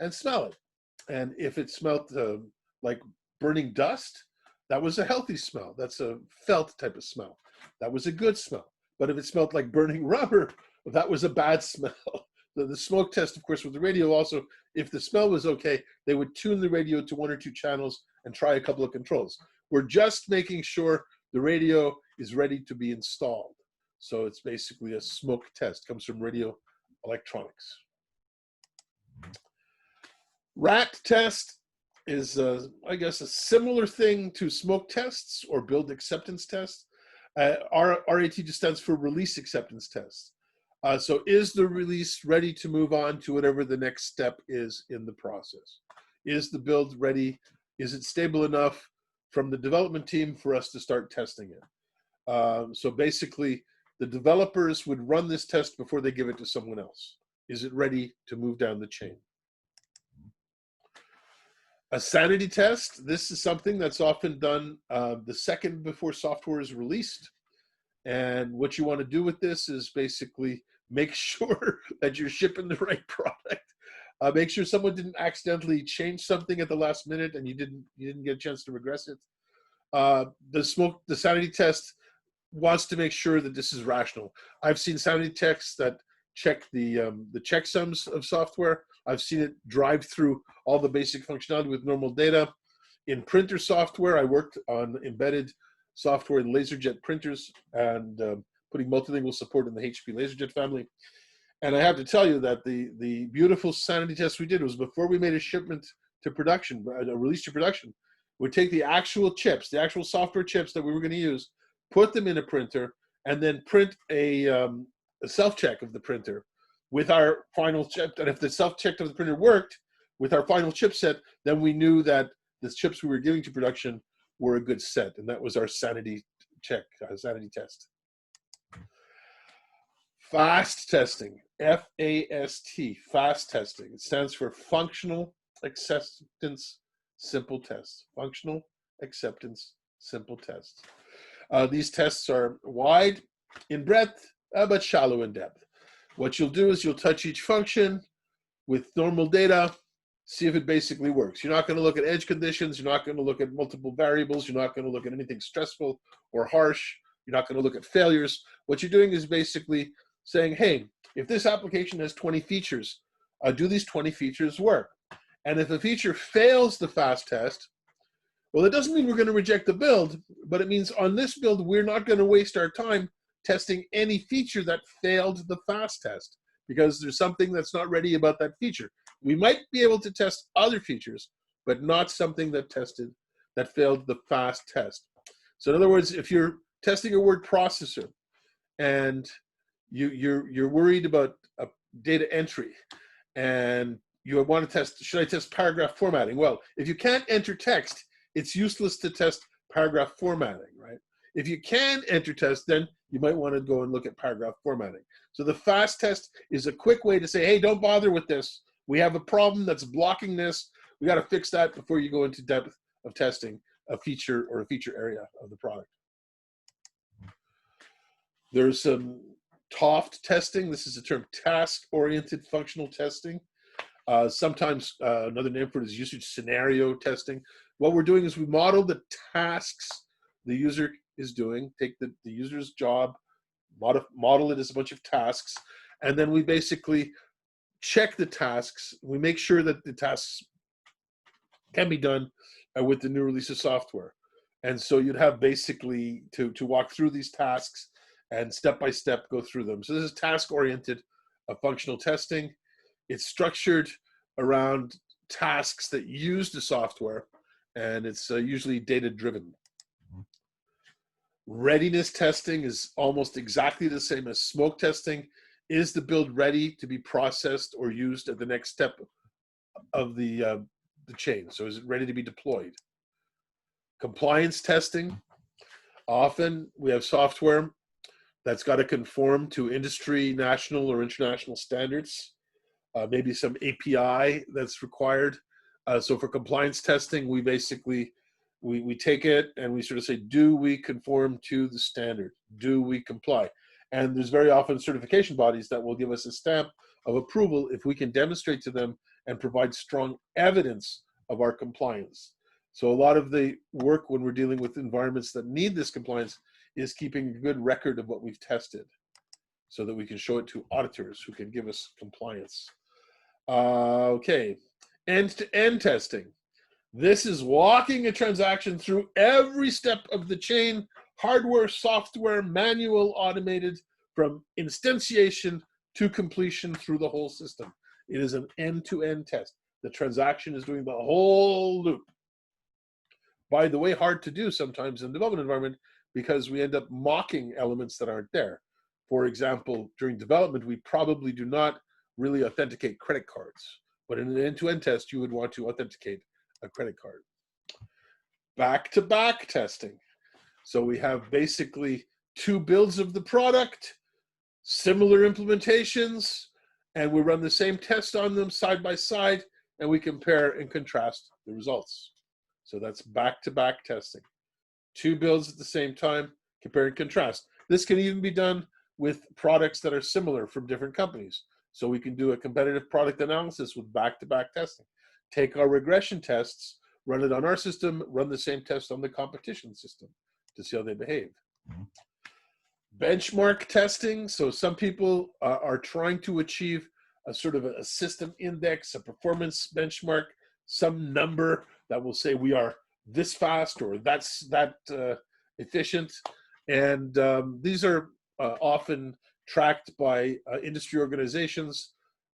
and smell it. And if it smelled like burning dust, that was a healthy smell. That's a felt type of smell. That was a good smell. But if it smelled like burning rubber, that was a bad smell. The smoke test, of course, with the radio also, if the smell was okay, they would tune the radio to 1 or 2 channels and try a couple of controls. We're just making sure the radio is ready to be installed. So it's basically a smoke test, comes from radio electronics. RAT test is, I guess, a similar thing to smoke tests or build acceptance tests. RAT just stands for release acceptance tests. So is the release ready to move on to whatever the next step is in the process? Is the build ready? Is it stable enough from the development team for us to start testing it? So basically, the developers would run this test before they give it to someone else. Is it ready to move down the chain? A sanity test, this is something that's often done the second before software is released. And what you want to do with this is basically make sure that you're shipping the right product. Make sure someone didn't accidentally change something at the last minute and you didn't get a chance to regress it. The sanity test wants to make sure that this is rational. I've seen sanity tests that check the checksums of software. I've seen it drive through all the basic functionality with normal data. In printer software, I worked on embedded software in LaserJet printers and putting multilingual support in the HP LaserJet family. And I have to tell you that the beautiful sanity test we did was before we made a shipment to production, a release to production, we'd take the actual chips, the actual software chips that we were going to use, put them in a printer, and then print a self-check of the printer with our final chip. And if the self-check of the printer worked with our final chipset, then we knew that the chips we were giving to production were a good set. And that was our sanity check, sanity test. FAST testing, F-A-S-T, FAST testing. It stands for Functional Acceptance Simple Tests. Functional Acceptance Simple Tests. These tests are wide in breadth, but shallow in depth. What you'll do is you'll touch each function with normal data, see if it basically works. You're not going to look at edge conditions. You're not going to look at multiple variables. You're not going to look at anything stressful or harsh. You're not going to look at failures. What you're doing is basically saying, hey, if this application has 20 features, do these 20 features work? And if a feature fails the FAST test, well, it doesn't mean we're going to reject the build, but it means on this build, we're not going to waste our time testing any feature that failed the FAST test because there's something that's not ready about that feature. We might be able to test other features, but not something that failed the FAST test. So in other words, if you're testing a word processor and you're worried about data entry and you want to test, should I test paragraph formatting? Well, if you can't enter text, it's useless to test paragraph formatting, right? If you can enter text, then you might want to go and look at paragraph formatting. So the FAST test is a quick way to say, hey, don't bother with this. We have a problem that's blocking this. We got to fix that before you go into depth of testing a feature or a feature area of the product. There's some TOFT testing. This is the term task-oriented functional testing. Sometimes another name for it is usage scenario testing. What we're doing is we model the tasks the user is doing, take the user's job, model it as a bunch of tasks, and then we basically check the tasks. We make sure that the tasks can be done with the new release of software. And so you'd have basically to walk through these tasks and step by step go through them. So this is task-oriented functional testing. It's structured around tasks that use the software, and it's usually data-driven. Readiness testing is almost exactly the same as smoke testing. Is the build ready to be processed or used at the next step of the chain? So is it ready to be deployed? Compliance testing. Often we have software that's got to conform to industry, national or international standards, maybe some API that's required. So for compliance testing, we basically, we take it and we sort of say, do we conform to the standard? Do we comply? And there's very often certification bodies that will give us a stamp of approval if we can demonstrate to them and provide strong evidence of our compliance. So a lot of the work when we're dealing with environments that need this compliance is keeping a good record of what we've tested so that we can show it to auditors who can give us compliance. Okay, end-to-end testing. This is walking a transaction through every step of the chain, hardware, software, manual, automated, from instantiation to completion through the whole system. It is an end-to-end test. The transaction is doing the whole loop. By the way, hard to do sometimes in the development environment because we end up mocking elements that aren't there. For example, during development, we probably do not really authenticate credit cards, but in an end-to-end test, you would want to authenticate a credit card. Back-to-back testing. So we have basically two builds of the product, similar implementations, and we run the same test on them side by side, and we compare and contrast the results. So that's back-to-back testing. Two builds at the same time, compare and contrast. This can even be done with products that are similar from different companies. So we can do a competitive product analysis with back-to-back testing. Take our regression tests, run it on our system, run the same test on the competition system to see how they behave. Benchmark testing. So some people are trying to achieve a sort of a system index, a performance benchmark, some number that will say we are this fast or that's that efficient. And these are often tracked by industry organizations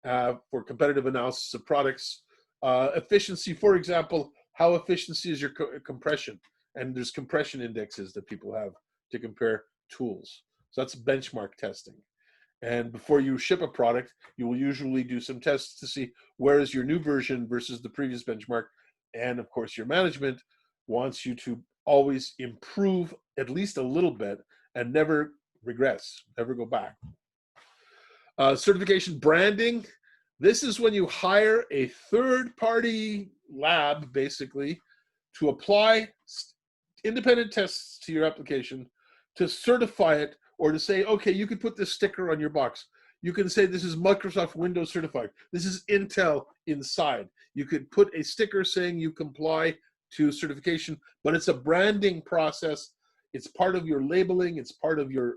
for competitive analysis of products. Efficiency, for example, how efficiency is your compression? And there's compression indexes that people have to compare tools. So that's benchmark testing. And before you ship a product, you will usually do some tests to see where is your new version versus the previous benchmark. And of course, your management wants you to always improve at least a little bit and never regress, never go back. Certification branding. This is when you hire a third-party lab, basically, to apply independent tests to your application to certify it, or to say, okay, you could put this sticker on your box. You can say this is Microsoft Windows certified. This is Intel inside. You could put a sticker saying you comply to certification, but it's a branding process. It's part of your labeling. It's part of your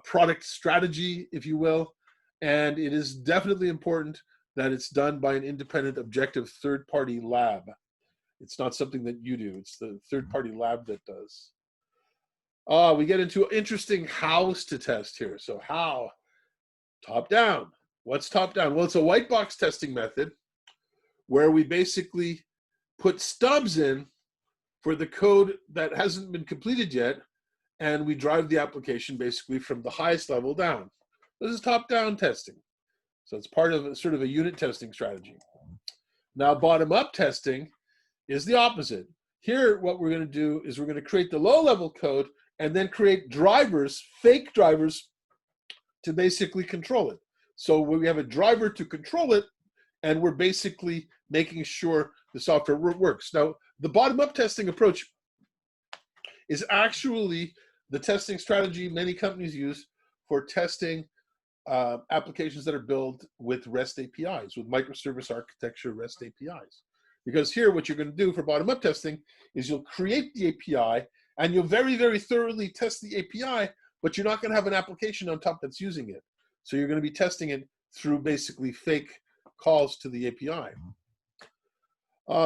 product strategy, if you will. And it is definitely important that it's done by an independent, objective, third-party lab. It's not something that you do. It's the third-party lab that does. We get into interesting hows to test here. So how? Top down. What's top down? Well, it's a white box testing method where we basically put stubs in for the code that hasn't been completed yet, and we drive the application basically from the highest level down. This is top-down testing. So it's part of sort of a unit testing strategy. Now, bottom-up testing is the opposite. Here, what we're going to do is we're going to create the low-level code and then create drivers, fake drivers, to basically control it. So we have a driver to control it, and we're basically making sure the software works. Now, the bottom-up testing approach is actually the testing strategy many companies use for testing applications that are built with REST APIs, with microservice architecture REST APIs. Because here, what you're going to do for bottom-up testing is you'll create the API, and you'll very, very thoroughly test the API, but you're not going to have an application on top that's using it. So you're going to be testing it through basically fake calls to the API.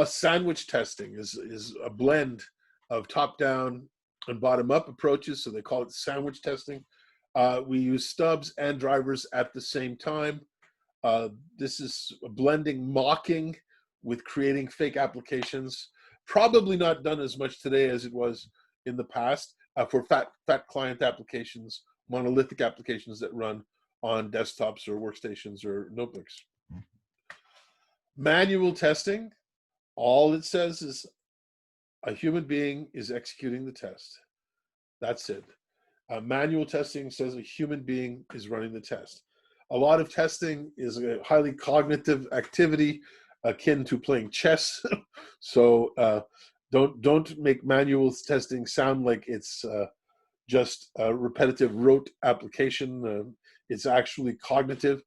Sandwich testing is a blend of top-down and bottom-up approaches, so they call it sandwich testing. We use stubs and drivers at the same time. This is blending mocking with creating fake applications. Probably not done as much today as it was in the past for fat client applications, monolithic applications that run on desktops or workstations or notebooks. Manual testing, all it says is a human being is executing the test. That's it. Manual testing says a human being is running the test. A lot of testing is a highly cognitive activity akin to playing chess. So don't make manual testing sound like it's just a repetitive rote application. It's actually cognitive,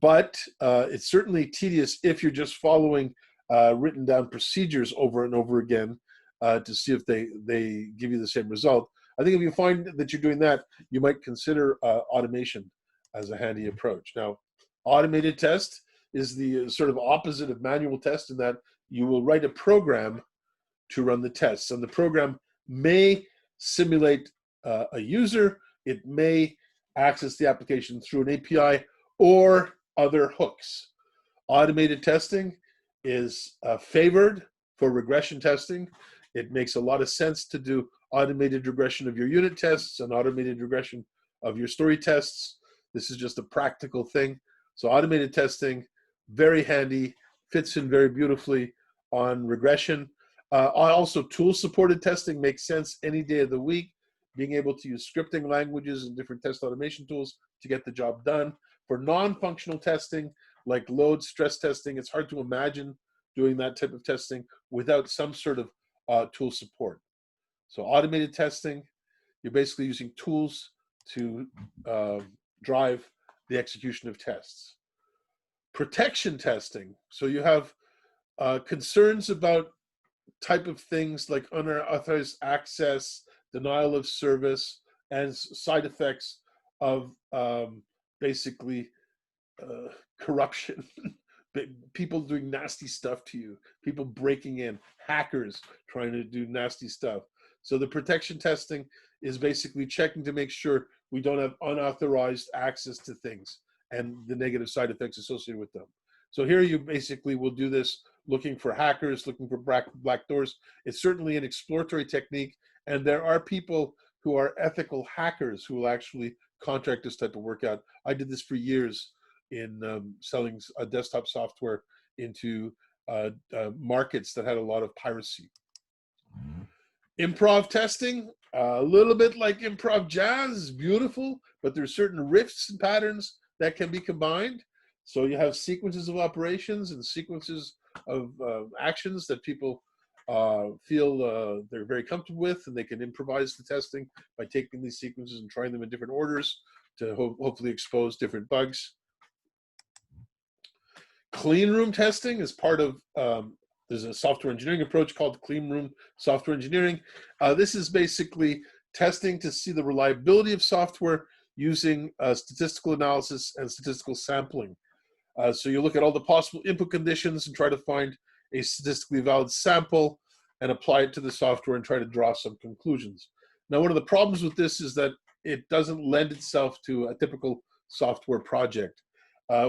but it's certainly tedious if you're just following written down procedures over and over again to see if they give you the same result. I think if you find that you're doing that, you might consider automation as a handy approach. Now, automated test is the sort of opposite of manual test in that you will write a program to run the tests, and the program may simulate a user, it may access the application through an API or other hooks. Automated testing is favored for regression testing. It makes a lot of sense to do automated regression of your unit tests and automated regression of your story tests. This is just a practical thing. So automated testing, very handy, fits in very beautifully on regression. Also, tool-supported testing makes sense any day of the week. Being able to use scripting languages and different test automation tools to get the job done. For non-functional testing, like load stress testing, it's hard to imagine doing that type of testing without some sort of tool support. So automated testing, you're basically using tools to drive the execution of tests. Protection testing, so you have concerns about type of things like unauthorized access, denial of service, and side effects of basically corruption. People doing nasty stuff to you, people breaking in, hackers trying to do nasty stuff. So the protection testing is basically checking to make sure we don't have unauthorized access to things and the negative side effects associated with them. So here you basically will do this looking for hackers, looking for black doors. It's certainly an exploratory technique, and there are people who are ethical hackers who will actually contract this type of work out. I did this for years in selling desktop software into markets that had a lot of piracy. Improv testing, a little bit like improv jazz, beautiful, but there's certain riffs and patterns that can be combined. So you have sequences of operations and sequences of actions that people feel they're very comfortable with, and they can improvise the testing by taking these sequences and trying them in different orders to hopefully expose different bugs. Clean room testing is part of, there's a software engineering approach called clean room software engineering. This is basically testing to see the reliability of software using statistical analysis and statistical sampling. So you look at all the possible input conditions and try to find a statistically valid sample and apply it to the software and try to draw some conclusions. Now, one of the problems with this is that it doesn't lend itself to a typical software project.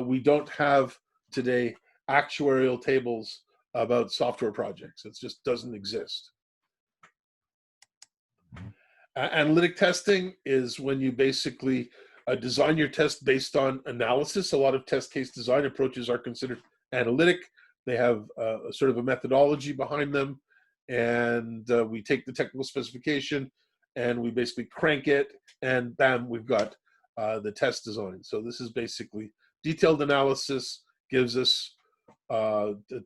We don't have today actuarial tables about software projects. It just doesn't exist. Analytic testing is when you basically design your test based on analysis. A lot of test case design approaches are considered analytic. They have a sort of a methodology behind them, and we take the technical specification and we basically crank it, and bam, we've got the test design. So this is basically detailed analysis, gives us the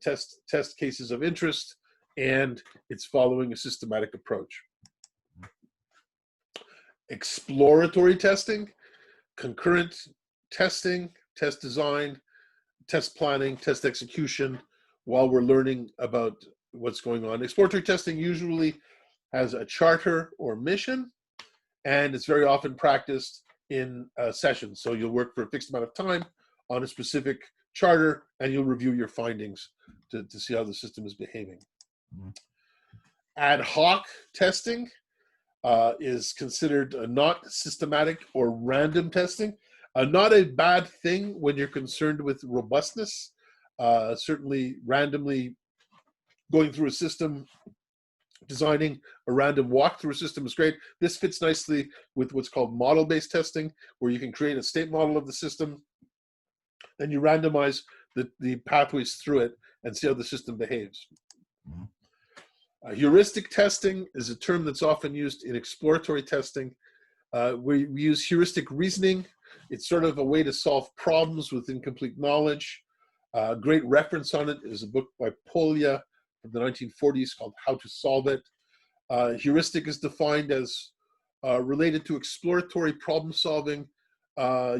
test cases of interest, and it's following a systematic approach. Exploratory testing, concurrent testing, test design, test planning, test execution, while we're learning about what's going on. Exploratory testing usually has a charter or mission, and it's very often practiced in sessions. So you'll work for a fixed amount of time on a specific charter, and you'll review your findings to see how the system is behaving. Ad hoc testing is considered not systematic or random testing. Not a bad thing when you're concerned with robustness. Certainly randomly going through a system, designing a random walk through a system is great. This fits nicely with what's called model-based testing, where you can create a state model of the system, then you randomize the pathways through it and see how the system behaves. Heuristic testing is a term that's often used in exploratory testing. We use heuristic reasoning. It's sort of a way to solve problems with incomplete knowledge. A great reference on it is a book by Polya from the 1940s called How to Solve It. Heuristic is defined as related to exploratory problem solving,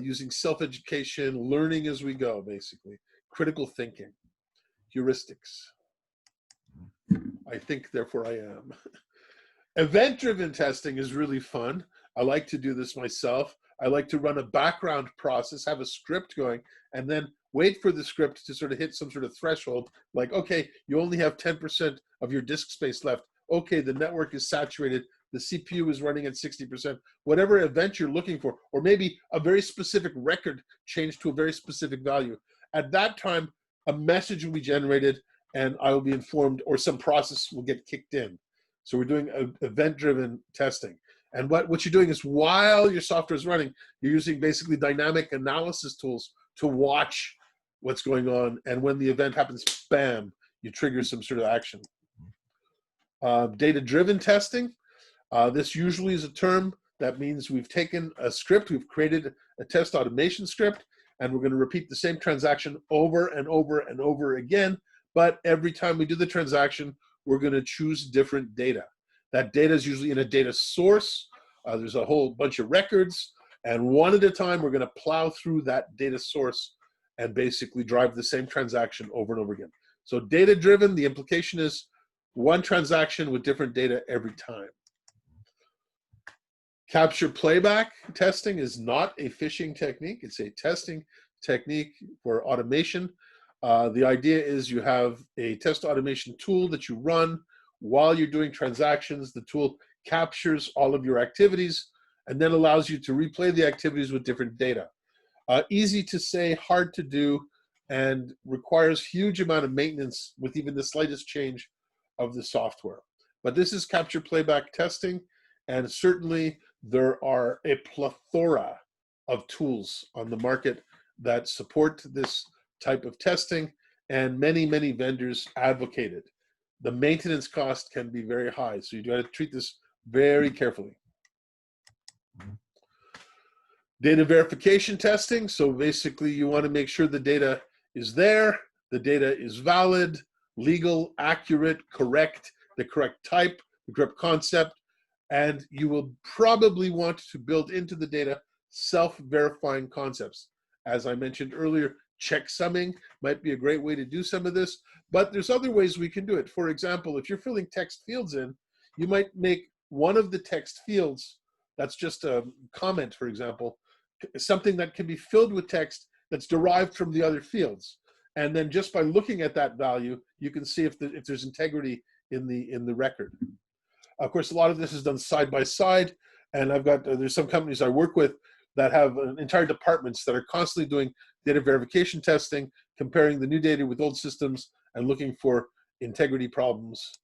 using self-education, learning as we go, basically. Critical thinking, heuristics. I think, therefore I am. Event-driven testing is really fun. I like to do this myself. I like to run a background process, have a script going, and then wait for the script to sort of hit some sort of threshold, like, okay, you only have 10% of your disk space left. Okay, the network is saturated. The CPU is running at 60%. Whatever event you're looking for, or maybe a very specific record changed to a very specific value. At that time, a message will be generated and I will be informed, or some process will get kicked in. So we're doing event-driven testing. And what you're doing is, while your software is running, you're using basically dynamic analysis tools to watch what's going on. And when the event happens, bam, you trigger some sort of action. Data-driven testing. This usually is a term that means we've taken a script, we've created a test automation script, and we're going to repeat the same transaction over and over and over again. But every time we do the transaction, we're going to choose different data. That data is usually in a data source. There's a whole bunch of records, and one at a time, we're going to plow through that data source and basically drive the same transaction over and over again. So data-driven, the implication is one transaction with different data every time. Capture playback testing is not a phishing technique. It's a testing technique for automation. The idea is you have a test automation tool that you run while you're doing transactions. The tool captures all of your activities and then allows you to replay the activities with different data. Easy to say, hard to do, and requires huge amount of maintenance with even the slightest change of the software. But this is capture playback testing, and certainly there are a plethora of tools on the market that support this type of testing, and many, many vendors advocate it. The maintenance cost can be very high, so you got to treat this very carefully. Data verification testing. So basically you want to make sure the data is there, the data is valid, legal, accurate, correct, the correct type, the correct concept, and you will probably want to build into the data self-verifying concepts. As I mentioned earlier, checksumming might be a great way to do some of this, but there's other ways we can do it. For example, if you're filling text fields in, you might make one of the text fields, that's just a comment, for example, something that can be filled with text that's derived from the other fields. And then just by looking at that value, you can see if there's integrity in the record. Of course, a lot of this is done side by side, and there's some companies I work with that have entire departments that are constantly doing data verification testing, comparing the new data with old systems, and looking for integrity problems,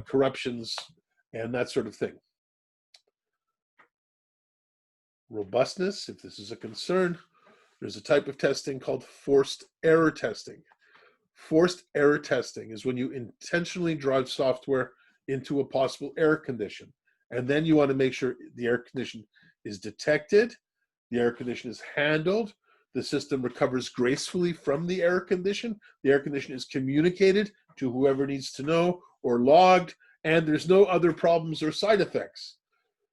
corruptions, and that sort of thing. Robustness, if this is a concern, there's a type of testing called forced error testing. Forced error testing is when you intentionally drive software into a possible error condition. And then you want to make sure the error condition is detected, the error condition is handled, the system recovers gracefully from the error condition, the error condition is communicated to whoever needs to know or logged, and there's no other problems or side effects.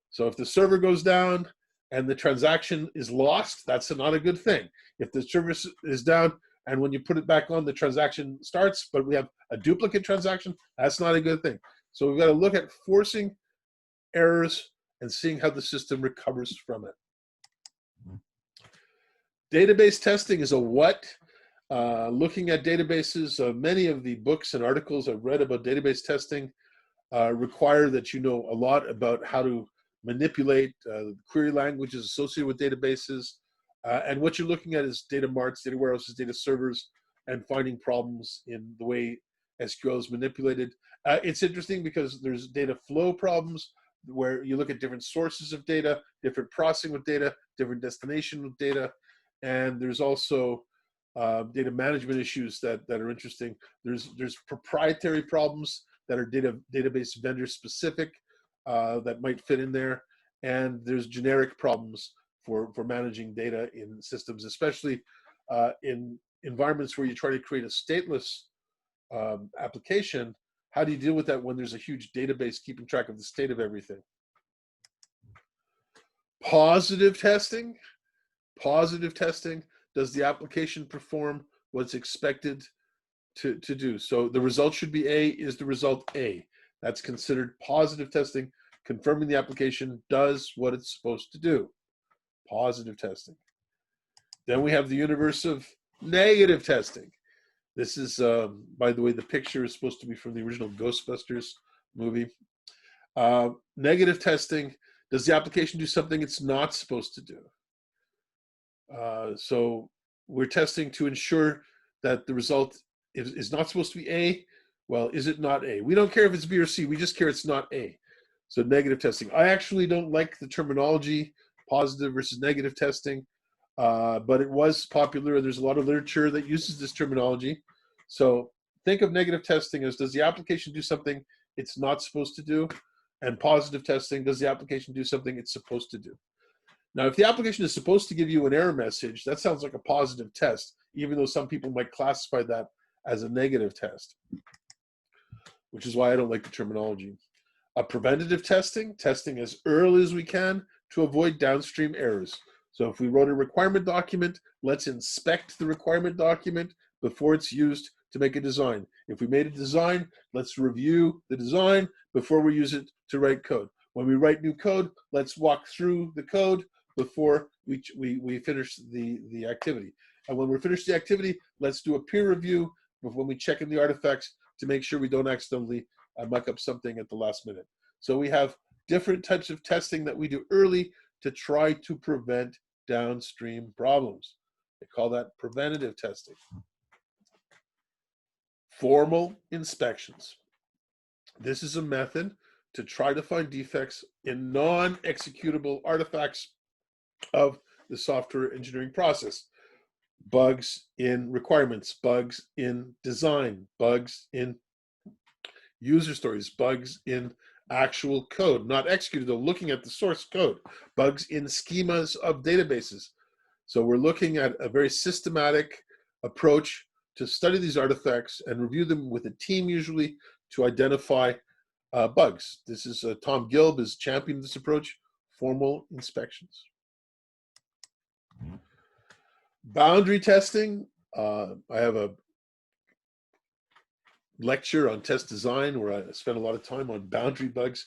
So if the server goes down and the transaction is lost, that's not a good thing. If the service is down and when you put it back on, the transaction starts, but we have a duplicate transaction, that's not a good thing. So we've got to look at forcing errors and seeing how the system recovers from it. Database testing is a what? Looking at databases, many of the books and articles I've read about database testing require that you know a lot about how to manipulate query languages associated with databases. And what you're looking at is data marts, data warehouses, data servers, and finding problems in the way SQL is manipulated. It's interesting because there's data flow problems where you look at different sources of data, different processing with data, different destination with data. And there's also data management issues that are interesting. There's proprietary problems that are database vendor specific that might fit in there. and there's generic problems for managing data in systems, especially in environments where you try to create a stateless application. How do you deal with that when there's a huge database keeping track of the state of everything? Positive testing. Positive testing. Does the application perform what's expected to do? So the result should be A. Is the result A? That's considered positive testing, confirming the application does what it's supposed to do. Positive testing. Then we have the universe of negative testing. This is, by the way, the picture is supposed to be from the original Ghostbusters movie. Negative testing. Does the application do something it's not supposed to do? So we're testing to ensure that the result is not supposed to be A. Well, is it not A? We don't care if it's B or C. We just care it's not A. So negative testing. I actually don't like the terminology positive versus negative testing, but it was popular. There's a lot of literature that uses this terminology. So think of negative testing as, does the application do something it's not supposed to do? And positive testing, does the application do something it's supposed to do? Now, if the application is supposed to give you an error message, that sounds like a positive test, even though some people might classify that as a negative test, which is why I don't like the terminology. Preventative testing, testing as early as we can to avoid downstream errors. So if we wrote a requirement document, let's inspect the requirement document before it's used to make a design. If we made a design, let's review the design before we use it to write code. When we write new code, let's walk through the code before we finish the activity. And when we're finished the activity, let's do a peer review when we check in the artifacts to make sure we don't accidentally muck up something at the last minute. So we have different types of testing that we do early to try to prevent downstream problems. They call that preventative testing. Formal inspections. This is a method to try to find defects in non-executable artifacts of the software engineering process. Bugs in requirements, bugs in design, bugs in user stories, bugs in actual code, not executed though, looking at the source code, bugs in schemas of databases. So we're looking at a very systematic approach to study these artifacts and review them with a team usually to identify bugs. This is Tom Gilb has championed this approach, formal inspections. Boundary testing. I have a lecture on test design where I spent a lot of time on boundary bugs.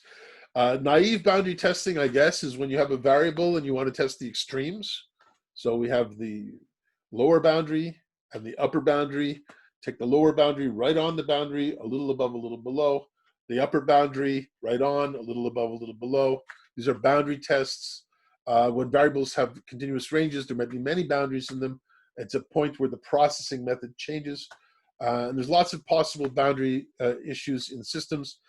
Naive boundary testing, I guess, is when you have a variable and you want to test the extremes. So we have the lower boundary and the upper boundary. Take the lower boundary right on the boundary, a little above, a little below. The upper boundary right on, a little above, a little below. These are boundary tests. When variables have continuous ranges, there might be many boundaries in them. It's a point where the processing method changes. And there's lots of possible boundary issues in systems.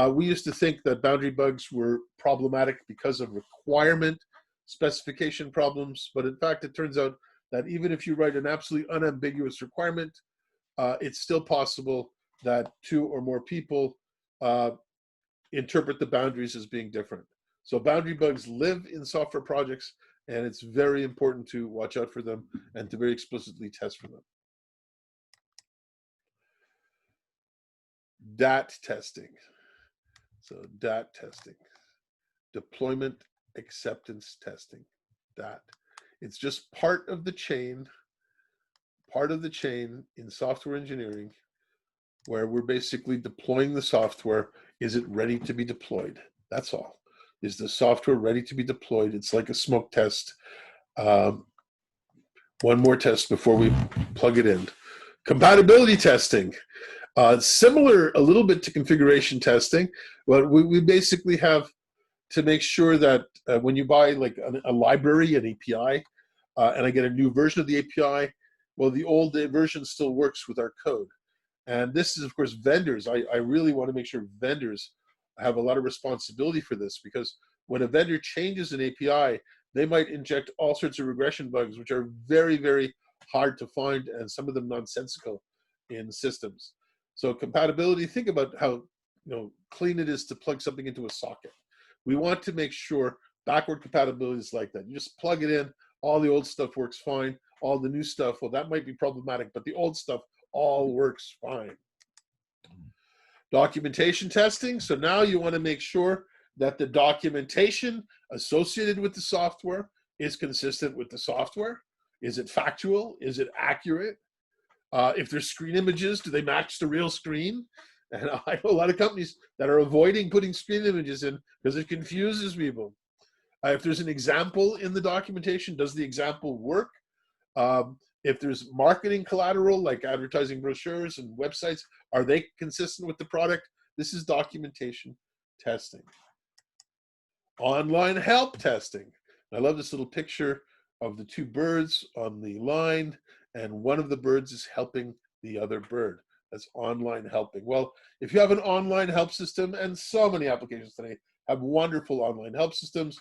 We used to think that boundary bugs were problematic because of requirement specification problems, but in fact, it turns out that even if you write an absolutely unambiguous requirement, it's still possible that two or more people interpret the boundaries as being different. So boundary bugs live in software projects, and it's very important to watch out for them and to very explicitly test for them. DAT testing. So DAT testing, deployment acceptance testing, DAT. It's just part of the chain in software engineering where we're basically deploying the software. Is it ready to be deployed? That's all. Is the software ready to be deployed? It's like a smoke test. One more test before we plug it in. Compatibility testing. Similar a little bit to configuration testing, but we basically have to make sure that when you buy like a library, an API, and I get a new version of the API, well, the old version still works with our code. And this is, of course, vendors. I really want to make sure vendors have a lot of responsibility for this, because when a vendor changes an API, they might inject all sorts of regression bugs, which are very, very hard to find, and some of them nonsensical in systems. So compatibility, think about how clean it is to plug something into a socket. We want to make sure Backward compatibility is like that. You just plug it in, all the old stuff works fine. All the new stuff, well, that might be problematic, but the old stuff all works fine. Documentation testing. So now you want to make sure that the documentation associated with the software is consistent with the software. Is it factual? Is it accurate? If there's screen images, do they match the real screen? And I know a lot of companies that are avoiding putting screen images in because it confuses people. If there's an example in the documentation, does the example work? If there's marketing collateral like advertising brochures and websites, are they consistent with the product? This is documentation testing. Online help testing. I love this little picture of the two birds on the line, and one of the birds is helping the other bird. That's online helping. Well, if you have an online help system, and so many applications today have wonderful online help systems,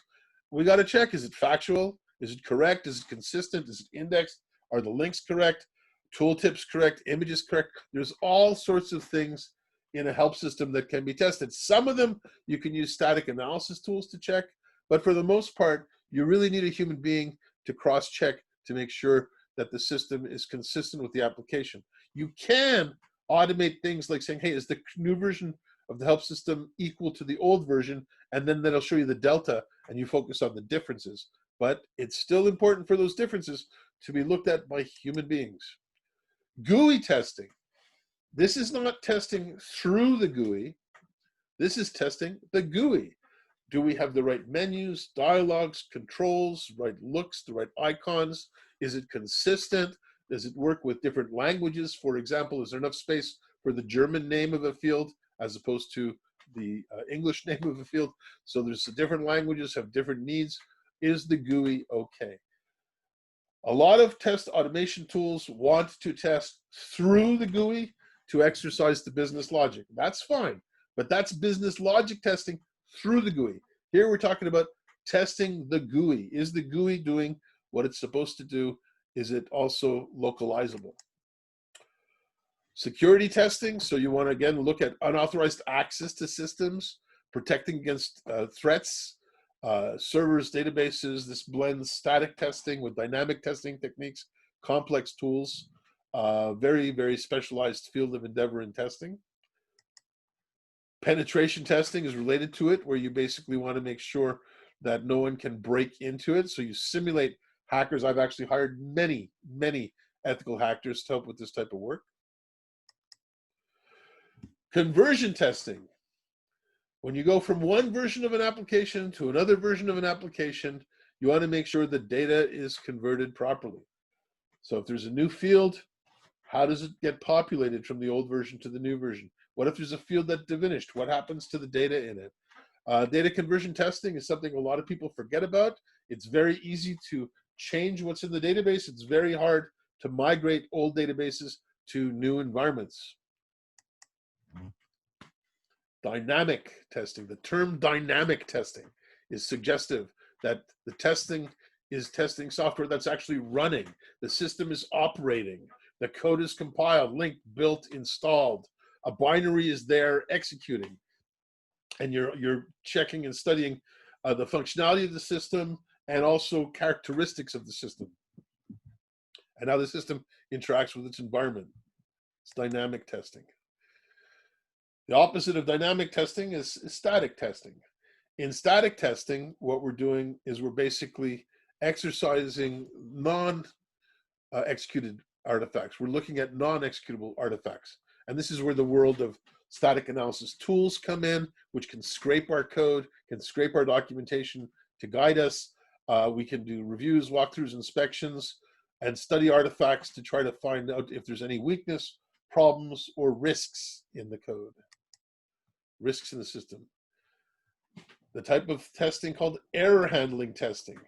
we got to check, is it factual? Is it correct? Is it consistent? Is it indexed? Are the links correct? Tooltips correct? Images correct? There's all sorts of things in a help system that can be tested. Some of them you can use static analysis tools to check, but for the most part, you really need a human being to cross-check to make sure that the system is consistent with the application. You can automate things like saying, hey, is the new version of the help system equal to the old version? And then that'll show you the delta and you focus on the differences. But it's still important for those differences to be looked at by human beings. GUI testing. This is not testing through the GUI. This is testing the GUI. Do we have the right menus, dialogues, controls, right looks, the right icons? Is it consistent? Does it work with different languages? For example, is there enough space for the German name of a field as opposed to the English name of a field? So there's different languages have different needs. Is the GUI okay? A lot of test automation tools want to test through the GUI to exercise the business logic. That's fine, but that's business logic testing through the GUI. Here we're talking about testing the GUI. Is the GUI doing what it's supposed to do? Is it also localizable? Security testing, so you want to again look at unauthorized access to systems, protecting against threats, servers, databases. This blends static testing with dynamic testing techniques, complex tools, very, very specialized field of endeavor in testing. Penetration testing is related to it, where you basically want to make sure that no one can break into it. So you simulate hackers. I've actually hired many, many ethical hackers to help with this type of work. Conversion testing. When you go from one version of an application to another version of an application, you want to make sure the data is converted properly. So if there's a new field, how does it get populated from the old version to the new version? What if there's a field that diminished? What happens to the data in it? Data conversion testing is something a lot of people forget about. It's very easy to change what's in the database. It's very hard to migrate old databases to new environments. Dynamic testing. The term dynamic testing is suggestive that the testing is testing software that's actually running. The system is operating. The code is compiled, linked, built, installed. A binary is there executing. And you're checking and studying the functionality of the system and also characteristics of the system and how the system interacts with its environment. It's dynamic testing. The opposite of dynamic testing is static testing. In static testing, what we're doing is we're basically exercising non-executed artifacts. We're looking at non-executable artifacts. And this is where the world of static analysis tools come in, which can scrape our code, can scrape our documentation to guide us. We can do reviews, walkthroughs, inspections, and study artifacts to try to find out if there's any weakness, problems, or risks in the code. Risks in the system. The type of testing called error handling testing.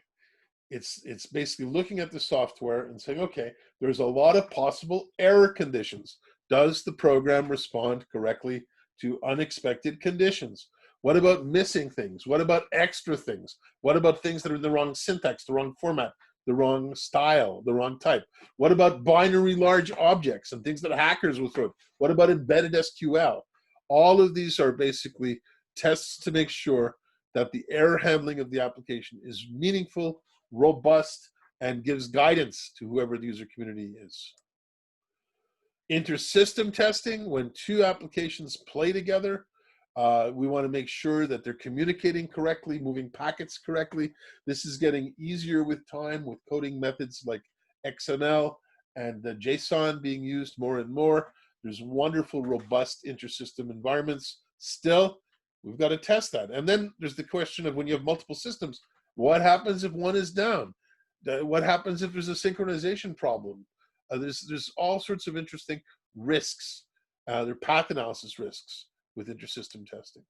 It's basically looking at the software and saying, okay, there's a lot of possible error conditions. Does the program respond correctly to unexpected conditions? What about missing things? What about extra things? What about things that are in the wrong syntax, the wrong format, the wrong style, the wrong type? What about binary large objects and things that hackers will throw? What about embedded SQL? All of these are basically tests to make sure that the error handling of the application is meaningful, robust, and gives guidance to whoever the user community is. Inter-system testing, when two applications play together, we want to make sure that they're communicating correctly, moving packets correctly. This is getting easier with time, with coding methods like XML and JSON being used more and more. There's wonderful, robust inter-system environments. Still, we've got to test that. And then there's the question of when you have multiple systems, what happens if one is down? What happens if there's a synchronization problem? There's all sorts of interesting risks. There are path analysis risks with inter-system testing.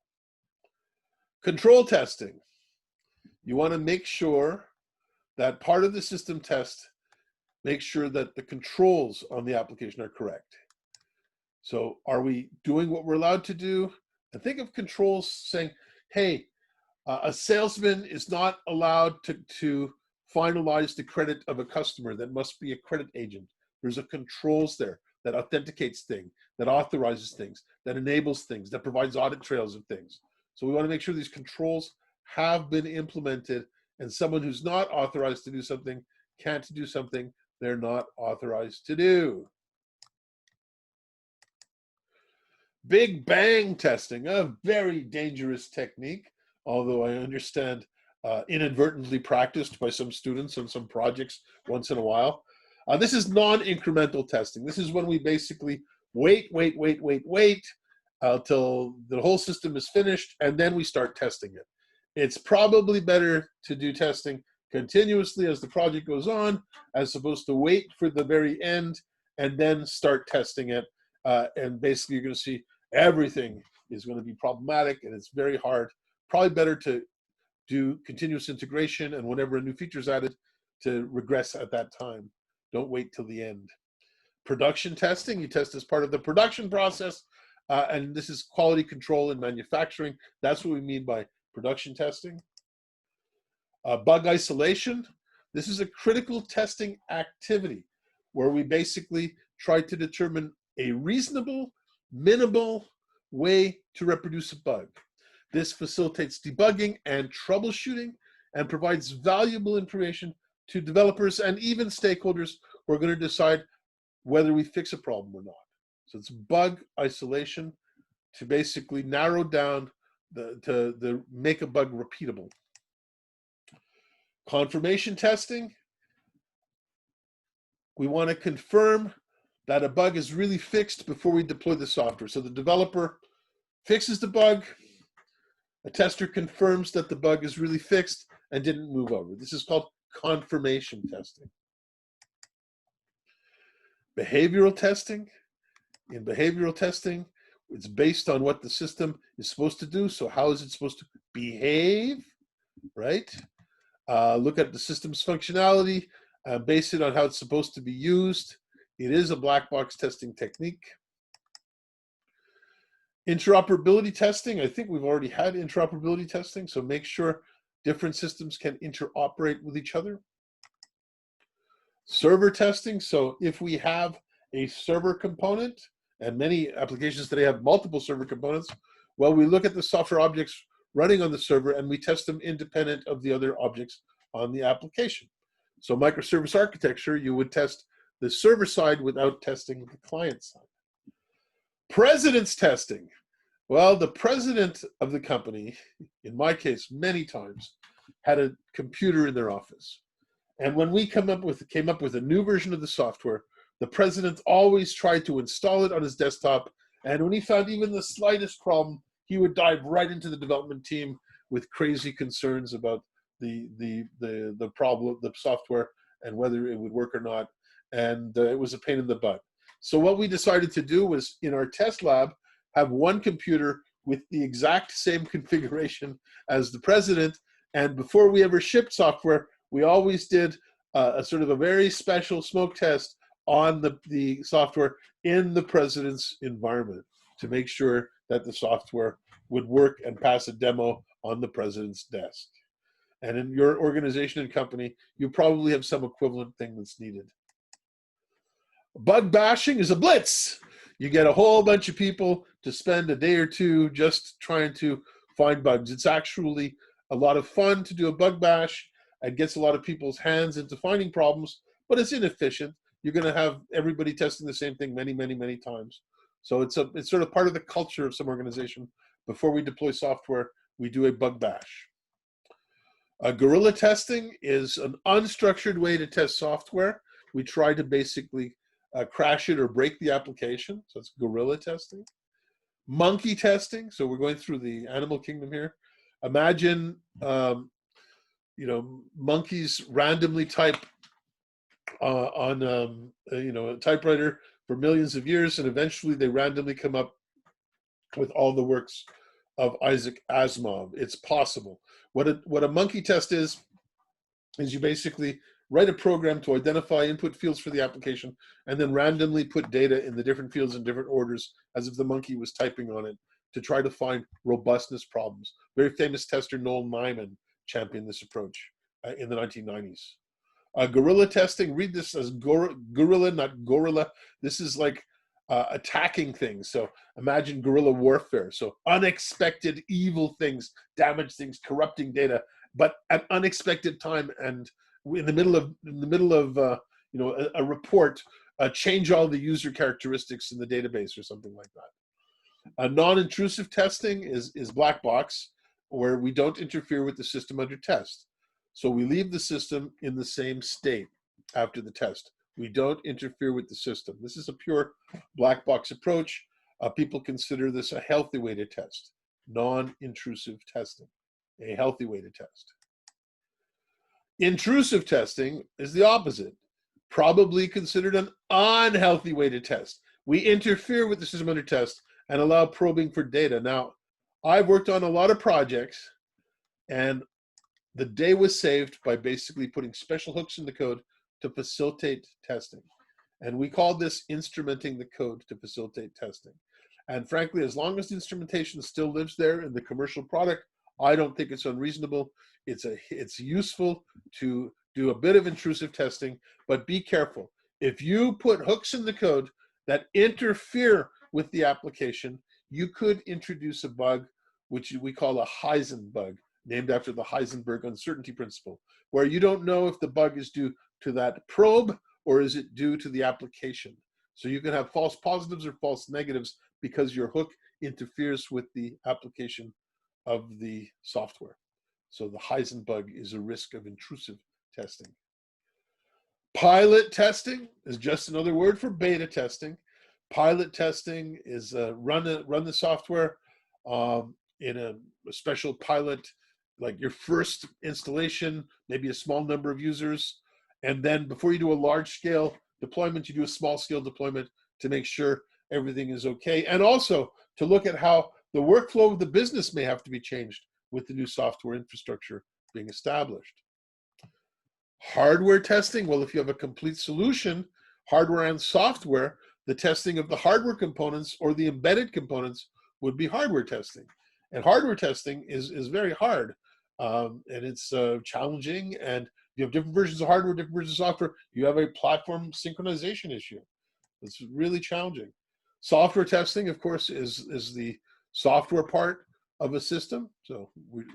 Control testing. You want to make sure that part of the system test makes sure that the controls on the application are correct. So are we doing what we're allowed to do? And think of controls saying, hey, a salesman is not allowed to finalize the credit of a customer. That must be a credit agent. There's a controls there that authenticates things, that authorizes things, that enables things, that provides audit trails of things. So we want to make sure these controls have been implemented, and someone who's not authorized to do something can't do something they're not authorized to do. Big bang testing, a very dangerous technique, although I understand inadvertently practiced by some students on some projects once in a while. This is non-incremental testing. This is when we basically wait till the whole system is finished, and then we start testing it. It's probably better to do testing continuously as the project goes on, as opposed to wait for the very end and then start testing it. And basically you're going to see everything is going to be problematic, and it's very hard. Probably better to do continuous integration, and whenever a new feature is added, to regress at that time. Don't wait till the end. Production testing, you test as part of the production process, and this is quality control in manufacturing. That's what we mean by production testing. Bug isolation, this is a critical testing activity where we basically try to determine a reasonable, minimal way to reproduce a bug. This facilitates debugging and troubleshooting and provides valuable information to developers and even stakeholders who are going to decide whether we fix a problem or not. So it's bug isolation to basically narrow down, to make a bug repeatable. Confirmation testing, we want to confirm that a bug is really fixed before we deploy the software. So the developer fixes the bug, a tester confirms that the bug is really fixed and didn't move over. This is called confirmation testing. Behavioral testing. In behavioral testing, it's based on what the system is supposed to do. So how is it supposed to behave, right? Look at the system's functionality, base it on how it's supposed to be used. It is a black box testing technique. Interoperability testing, I think we've already had interoperability testing, so make sure different systems can interoperate with each other. Server testing, so if we have a server component, and many applications today have multiple server components, well, we look at the software objects running on the server and we test them independent of the other objects on the application. So microservice architecture, you would test the server side without testing the client side. President's testing. Well, the president of the company, in my case, many times, had a computer in their office. And when we came up with a new version of the software, the president always tried to install it on his desktop. And when he found even the slightest problem, he would dive right into the development team with crazy concerns about the problem, the software, and whether it would work or not. And it was a pain in the butt. So what we decided to do was, in our test lab, have one computer with the exact same configuration as the president. And before we ever shipped software, we always did a sort of a very special smoke test on the software in the president's environment to make sure that the software would work and pass a demo on the president's desk. And in your organization and company, you probably have some equivalent thing that's needed. Bug bashing is a blitz. You get a whole bunch of people to spend a day or two just trying to find bugs. It's actually a lot of fun to do a bug bash and gets a lot of people's hands into finding problems, but it's inefficient. You're going to have everybody testing the same thing many, many, many times. So it's sort of part of the culture of some organization. Before we deploy software, we do a bug bash. Guerrilla testing is an unstructured way to test software. We try to basically crash it or break the application. So it's guerrilla testing. Monkey testing. So we're going through the animal kingdom here. Imagine, monkeys randomly type on a typewriter for millions of years, and eventually they randomly come up with all the works of Isaac Asimov. It's possible. What a monkey test is you basically write a program to identify input fields for the application and then randomly put data in the different fields in different orders as if the monkey was typing on it to try to find robustness problems. Very famous tester Noel Nyman championed this approach in the 1990s. Guerrilla testing, read this as guerrilla, not gorilla. This is like attacking things. So imagine guerrilla warfare. So unexpected evil things, damage things, corrupting data, but at unexpected time and in the middle of a report, change all the user characteristics in the database or something like that. Non-intrusive testing is black box, where we don't interfere with the system under test. So we leave the system in the same state after the test. We don't interfere with the system. This is a pure black box approach. People consider this a healthy way to test. Non-intrusive testing, a healthy way to test. Intrusive testing is the opposite, probably considered an unhealthy way to test. We interfere with the system under test and allow probing for data. Now, I've worked on a lot of projects, and the day was saved by basically putting special hooks in the code to facilitate testing. And we call this instrumenting the code to facilitate testing. And frankly, as long as the instrumentation still lives there in the commercial product, I don't think it's unreasonable. It's useful to do a bit of intrusive testing, but be careful. If you put hooks in the code that interfere with the application, you could introduce a bug, which we call a Heisenberg bug, named after the Heisenberg uncertainty principle, where you don't know if the bug is due to that probe or is it due to the application. So you can have false positives or false negatives because your hook interferes with the application of the software. So the Heisenberg is a risk of intrusive testing. Pilot testing is just another word for beta testing. Pilot testing is run the software in a special pilot, like your first installation, maybe a small number of users. And then before you do a large scale deployment, you do a small scale deployment to make sure everything is okay. And also to look at how the workflow of the business may have to be changed with the new software infrastructure being established. Hardware testing, well, if you have a complete solution, hardware and software, the testing of the hardware components or the embedded components would be hardware testing. And hardware testing is very hard, and it's challenging, and you have different versions of hardware, different versions of software. You have a platform synchronization issue. It's really challenging. Software testing, of course, is the software part of a system. So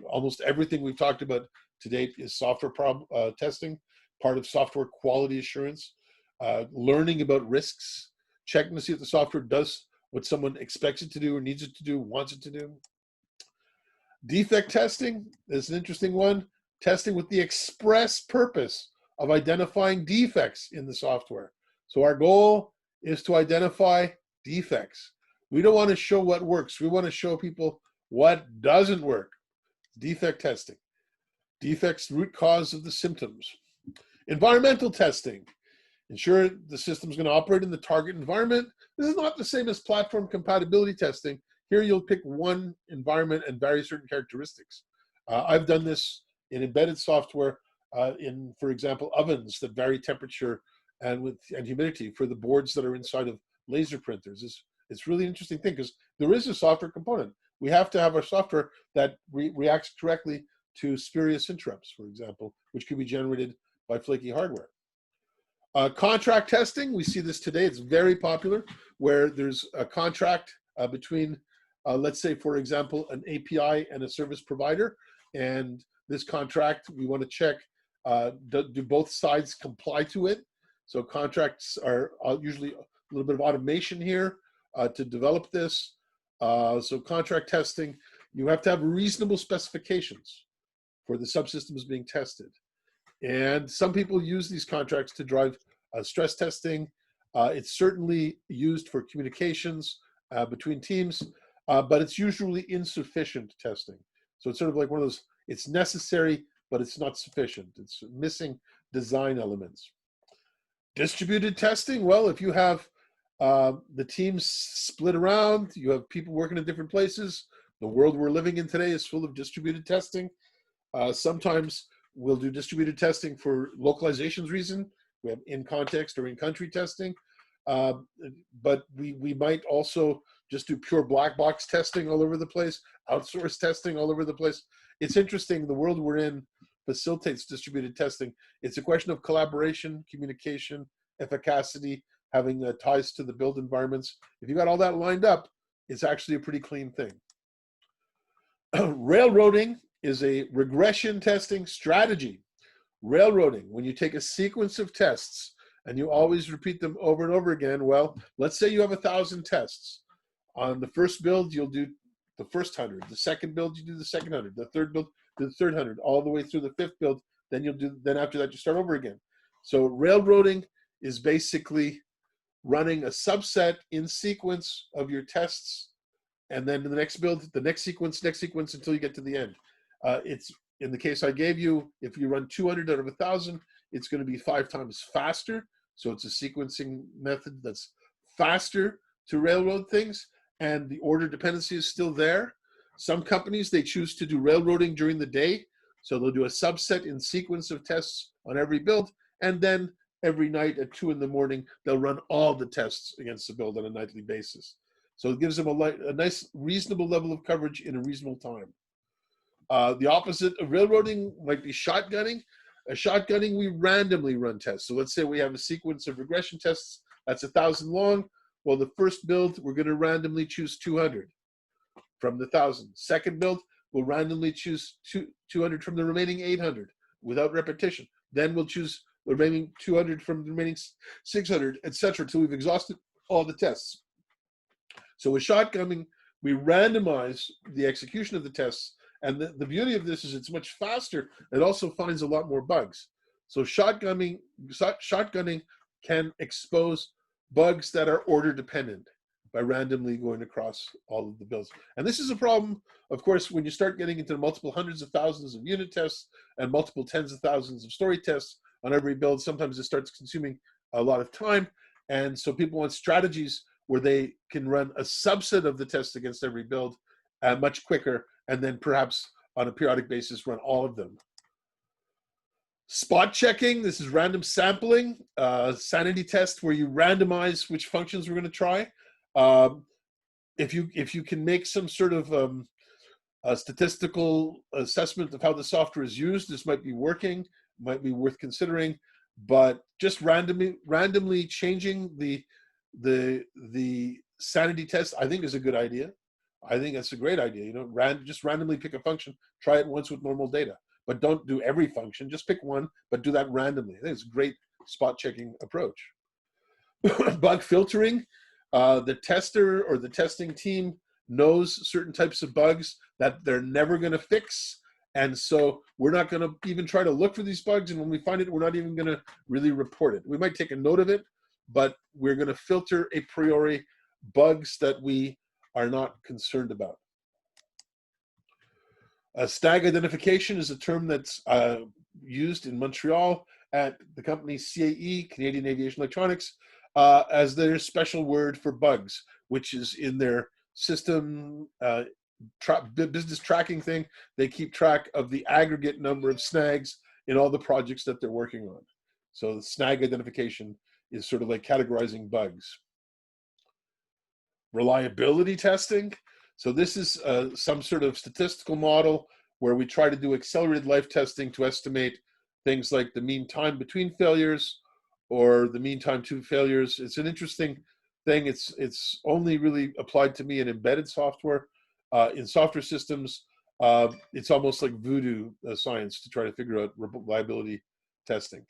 almost everything we've talked about to date is software testing, part of software quality assurance, learning about risks, checking to see if the software does what someone expects it to do or needs it to do, wants it to do. Defect testing is an interesting one. Testing with the express purpose of identifying defects in the software. So our goal is to identify defects. We don't want to show what works. We want to show people what doesn't work. Defect testing. Defects, root cause of the symptoms. Environmental testing. Ensure the system is going to operate in the target environment. This is not the same as platform compatibility testing. Here you'll pick one environment and vary certain characteristics. I've done this in embedded software in, for example, ovens that vary temperature and humidity for the boards that are inside of laser printers. It's really interesting thing because there is a software component. We have to have our software that reacts correctly to spurious interrupts, for example, which could be generated by flaky hardware. Contract testing, we see this today. It's very popular where there's a contract between, let's say, for example, an API and a service provider. and this contract, we want to check, do both sides comply to it? So contracts are usually a little bit of automation here to develop this. So contract testing, you have to have reasonable specifications for the subsystems being tested. And some people use these contracts to drive stress testing. It's certainly used for communications between teams, but it's usually insufficient testing. So it's sort of like one of those, it's necessary, but it's not sufficient. It's missing design elements. Distributed testing, well, if you have the teams split around, you have people working in different places. The world we're living in today is full of distributed testing. Sometimes we'll do distributed testing for localizations reason. We have in context or in country testing. But we might also just do pure black box testing all over the place, outsource testing all over the place. It's interesting, the world we're in facilitates distributed testing. It's a question of collaboration, communication, efficacy, having ties to the build environments. If you got all that lined up, it's actually a pretty clean thing. Railroading is a regression testing strategy. Railroading, when you take a sequence of tests and you always repeat them over and over again, well, let's say you have 1,000 tests. On the first build, you'll do the first 100. The second build, you do the second 100. The third build, the third 100, all the way through the fifth build. Then after that, you start over again. So railroading is basically running a subset in sequence of your tests, and then in the next build, the next sequence until you get to the end. It's in the case I gave you, if you run 200 out of 1,000, it's going to be 5 times faster. So it's a sequencing method that's faster to railroad things, and the order dependency is still there. Some companies, they choose to do railroading during the day. So they'll do a subset in sequence of tests on every build, and then every night at 2 in the morning, they'll run all the tests against the build on a nightly basis. So it gives them a nice, reasonable level of coverage in a reasonable time. The opposite of railroading might be shotgunning. Shotgunning, we randomly run tests. So let's say we have a sequence of regression tests that's 1,000 long. Well, the first build, we're going to randomly choose 200 from the 1,000. Second build, we'll randomly choose 200 from the remaining 800 without repetition. Then we'll choose the remaining 200 from the remaining 600, etc., until we've exhausted all the tests. So with shotgunning, we randomize the execution of the tests. And the beauty of this is it's much faster. It also finds a lot more bugs. So shotgunning can expose bugs that are order dependent by randomly going across all of the builds. And this is a problem, of course, when you start getting into multiple hundreds of thousands of unit tests and multiple tens of thousands of story tests on every build. Sometimes it starts consuming a lot of time. And so people want strategies where they can run a subset of the tests against every build much quicker, and then perhaps on a periodic basis run all of them. Spot checking, this is random sampling, sanity test where you randomize which functions we're going to try. If you can make some sort of a statistical assessment of how the software is used, this might be working, might be worth considering, but just randomly changing the sanity test, I think, is a good idea. I think that's a great idea. You know, just randomly pick a function, try it once with normal data, but don't do every function. Just pick one, but do that randomly. I think it's a great spot checking approach. Bug filtering, the tester or the testing team knows certain types of bugs that they're never going to fix. And so we're not going to even try to look for these bugs. And when we find it, we're not even going to really report it. We might take a note of it, but we're going to filter a priori bugs that we are not concerned about. Stag identification is a term that's used in Montreal at the company CAE, Canadian Aviation Electronics, as their special word for bugs, which is in their system business tracking thing. They keep track of the aggregate number of snags in all the projects that they're working on. So the snag identification is sort of like categorizing bugs. Reliability testing. So this is some sort of statistical model where we try to do accelerated life testing to estimate things like the mean time between failures or the mean time to failures. It's an interesting thing. It's only really applied to me in embedded software. In software systems, It's almost like voodoo science to try to figure out reliability testing.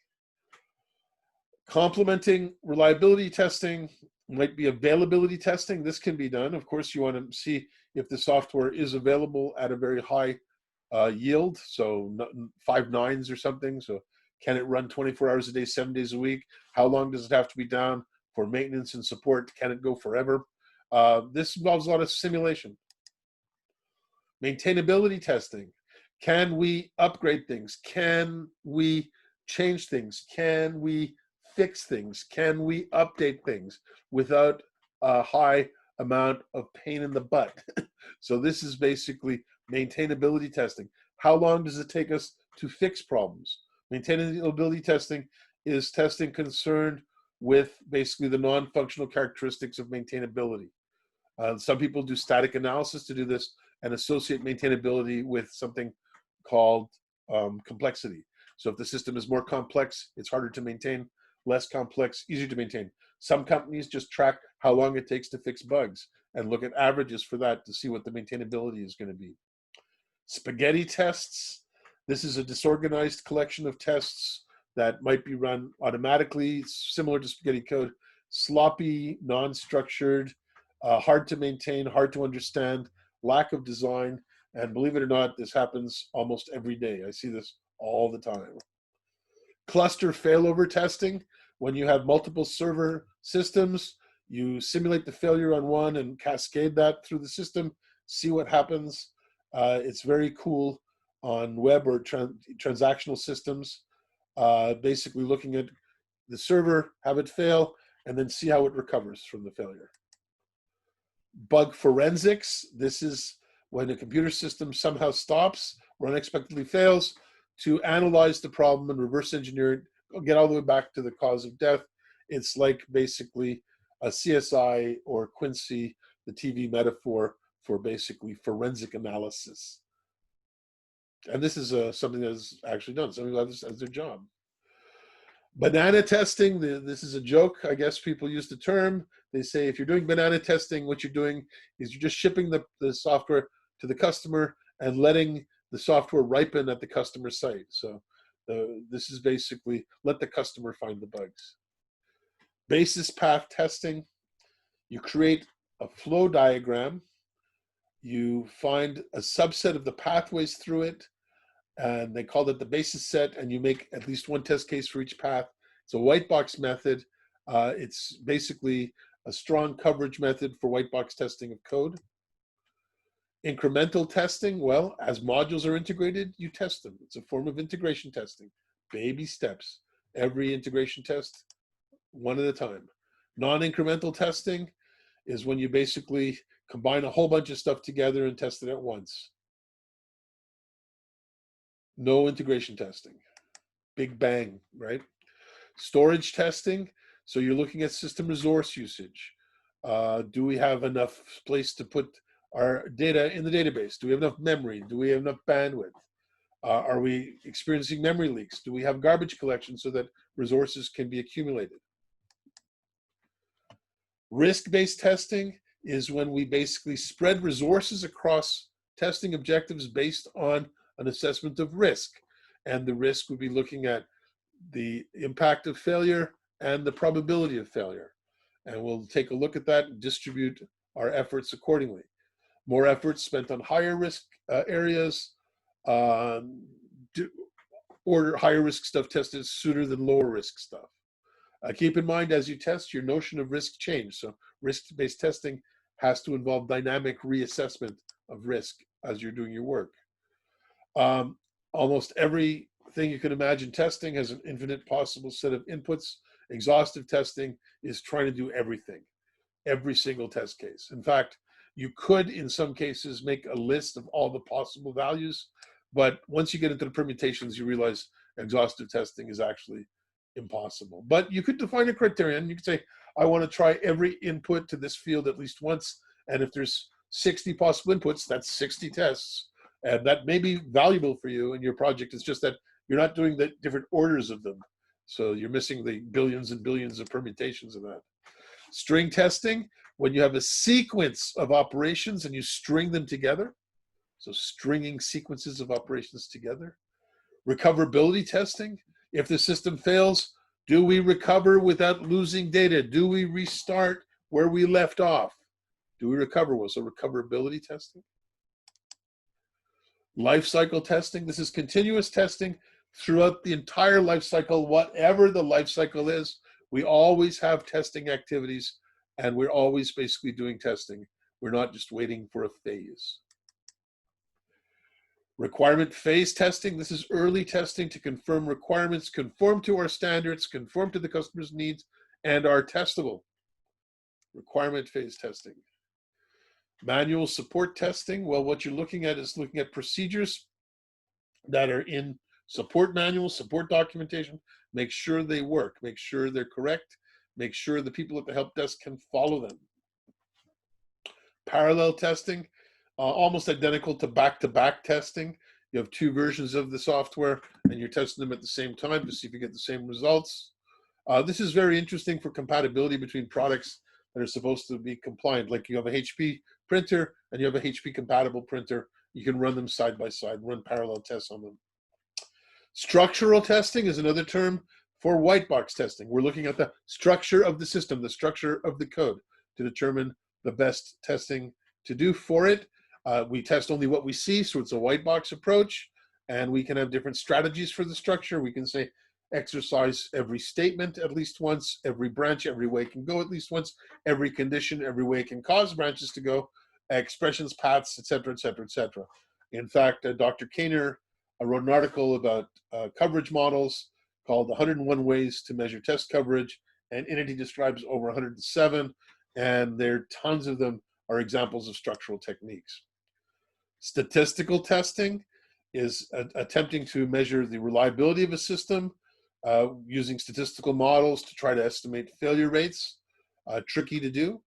Complementing reliability testing might be availability testing. This can be done. Of course, you want to see if the software is available at a very high yield, so 5 nines or something. So can it run 24 hours a day, 7 days a week? How long does it have to be down for maintenance and support? Can it go forever? This involves a lot of simulation. Maintainability testing. Can we upgrade things? Can we change things? Can we fix things? Can we update things without a high amount of pain in the butt? So this is basically maintainability testing. How long does it take us to fix problems? Maintainability testing is testing concerned with basically the non-functional characteristics of maintainability. Some people do static analysis to do this and associate maintainability with something called complexity. So if the system is more complex, it's harder to maintain. Less complex, easier to maintain. Some companies just track how long it takes to fix bugs and look at averages for that to see what the maintainability is going to be. Spaghetti tests. This is a disorganized collection of tests that might be run automatically, similar to spaghetti code. Sloppy, non-structured, hard to maintain, hard to understand, lack of design, and believe it or not, this happens almost every day. I see this all the time. Cluster failover testing. When you have multiple server systems, you simulate the failure on one and cascade that through the system, see what happens. It's very cool on web or transactional systems. Basically looking at the server, have it fail, and then see how it recovers from the failure. Bug forensics. This is when a computer system somehow stops or unexpectedly fails, to analyze the problem and reverse engineer it, get all the way back to the cause of death. It's like basically a CSI or Quincy, the TV metaphor for basically forensic analysis. And this is something that is actually done. Some people have this as their job. Banana testing, this is a joke. I guess people use the term. They say if you're doing banana testing, what you're doing is you're just shipping the software to the customer and letting the software ripen at the customer site. So this is basically let the customer find the bugs. Basis path testing. You create a flow diagram. You find a subset of the pathways through it, and they call it the basis set, and you make at least one test case for each path. It's a white box method. It's basically a strong coverage method for white box testing of code. Incremental testing, well, as modules are integrated, you test them. It's a form of integration testing. Baby steps. Every integration test, one at a time. Non-incremental testing is when you basically combine a whole bunch of stuff together and test it at once. No integration testing. Big bang, right? Storage testing. So you're looking at system resource usage. Do we have enough place to put our data in the database? Do we have enough memory? Do we have enough bandwidth? Are we experiencing memory leaks? Do we have garbage collection so that resources can be accumulated? Risk-based testing is when we basically spread resources across testing objectives based on an assessment of risk. And the risk would be looking at the impact of failure and the probability of failure. And we'll take a look at that and distribute our efforts accordingly. More efforts spent on higher risk areas, or higher risk stuff tested sooner than lower risk stuff. Keep in mind as you test, your notion of risk change. So risk-based testing has to involve dynamic reassessment of risk as you're doing your work. Almost everything you can imagine testing has an infinite possible set of inputs. Exhaustive testing is trying to do everything, every single test case. In fact, you could, in some cases, make a list of all the possible values, but once you get into the permutations, you realize exhaustive testing is actually impossible. But you could define a criterion. You could say, I want to try every input to this field at least once, and if there's 60 possible inputs, that's 60 tests. And that may be valuable for you in your project. It's just that you're not doing the different orders of them. So you're missing the billions and billions of permutations of that. String testing, when you have a sequence of operations and you string them together. So stringing sequences of operations together. Recoverability testing. If the system fails, do we recover without losing data? Do we restart where we left off? Do we recover well? So recoverability testing. Life cycle testing. This is continuous testing throughout the entire life cycle, whatever the life cycle is. We always have testing activities, and we're always basically doing testing. We're not just waiting for a phase. Requirement phase testing. This is early testing to confirm requirements, conform to our standards, conform to the customer's needs, and are testable. Requirement phase testing. Manual support testing. Well, what you're looking at is looking at procedures that are in support manuals, support documentation. Make sure they work, make sure they're correct, make sure the people at the help desk can follow them. Parallel testing, almost identical to back-to-back testing. You have two versions of the software and you're testing them at the same time to see if you get the same results. This is very interesting for compatibility between products that are supposed to be compliant. Like you have a HP printer and you have a HP compatible printer. You can run them side by side, run parallel tests on them. Structural testing is another term for white box testing. We're looking at the structure of the system, the structure of the code to determine the best testing to do for it. We test only what we see, so it's a white box approach, and we can have different strategies for the structure. We can say exercise every statement at least once, every branch, every way it can go at least once, every condition, every way it can cause branches to go, expressions, paths, etc., etc., etc. In fact, Dr. Kainer wrote an article about coverage models called 101 Ways to Measure Test Coverage, and in it he describes over 107, and there are tons of them are examples of structural techniques. Statistical testing is attempting to measure the reliability of a system using statistical models to try to estimate failure rates. Tricky to do.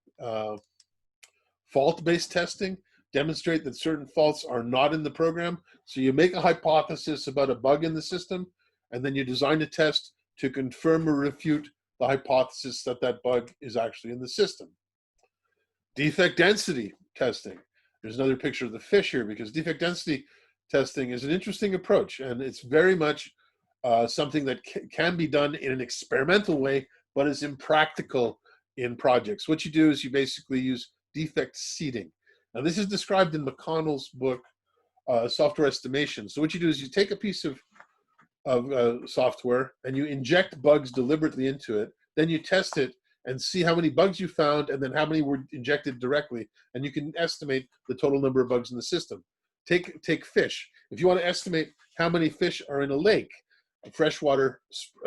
Fault-based testing, demonstrate that certain faults are not in the program. So you make a hypothesis about a bug in the system, and then you design a test to confirm or refute the hypothesis that that bug is actually in the system. Defect density testing. There's another picture of the fish here because defect density testing is an interesting approach, and it's very much something that can be done in an experimental way, but is impractical in projects. What you do is you basically use defect seeding. Now this is described in McConnell's book, Software Estimation. So what you do is you take a piece of software and you inject bugs deliberately into it, then you test it and see how many bugs you found and then how many were injected directly, and you can estimate the total number of bugs in the system. Take fish. If you want to estimate how many fish are in a lake, a freshwater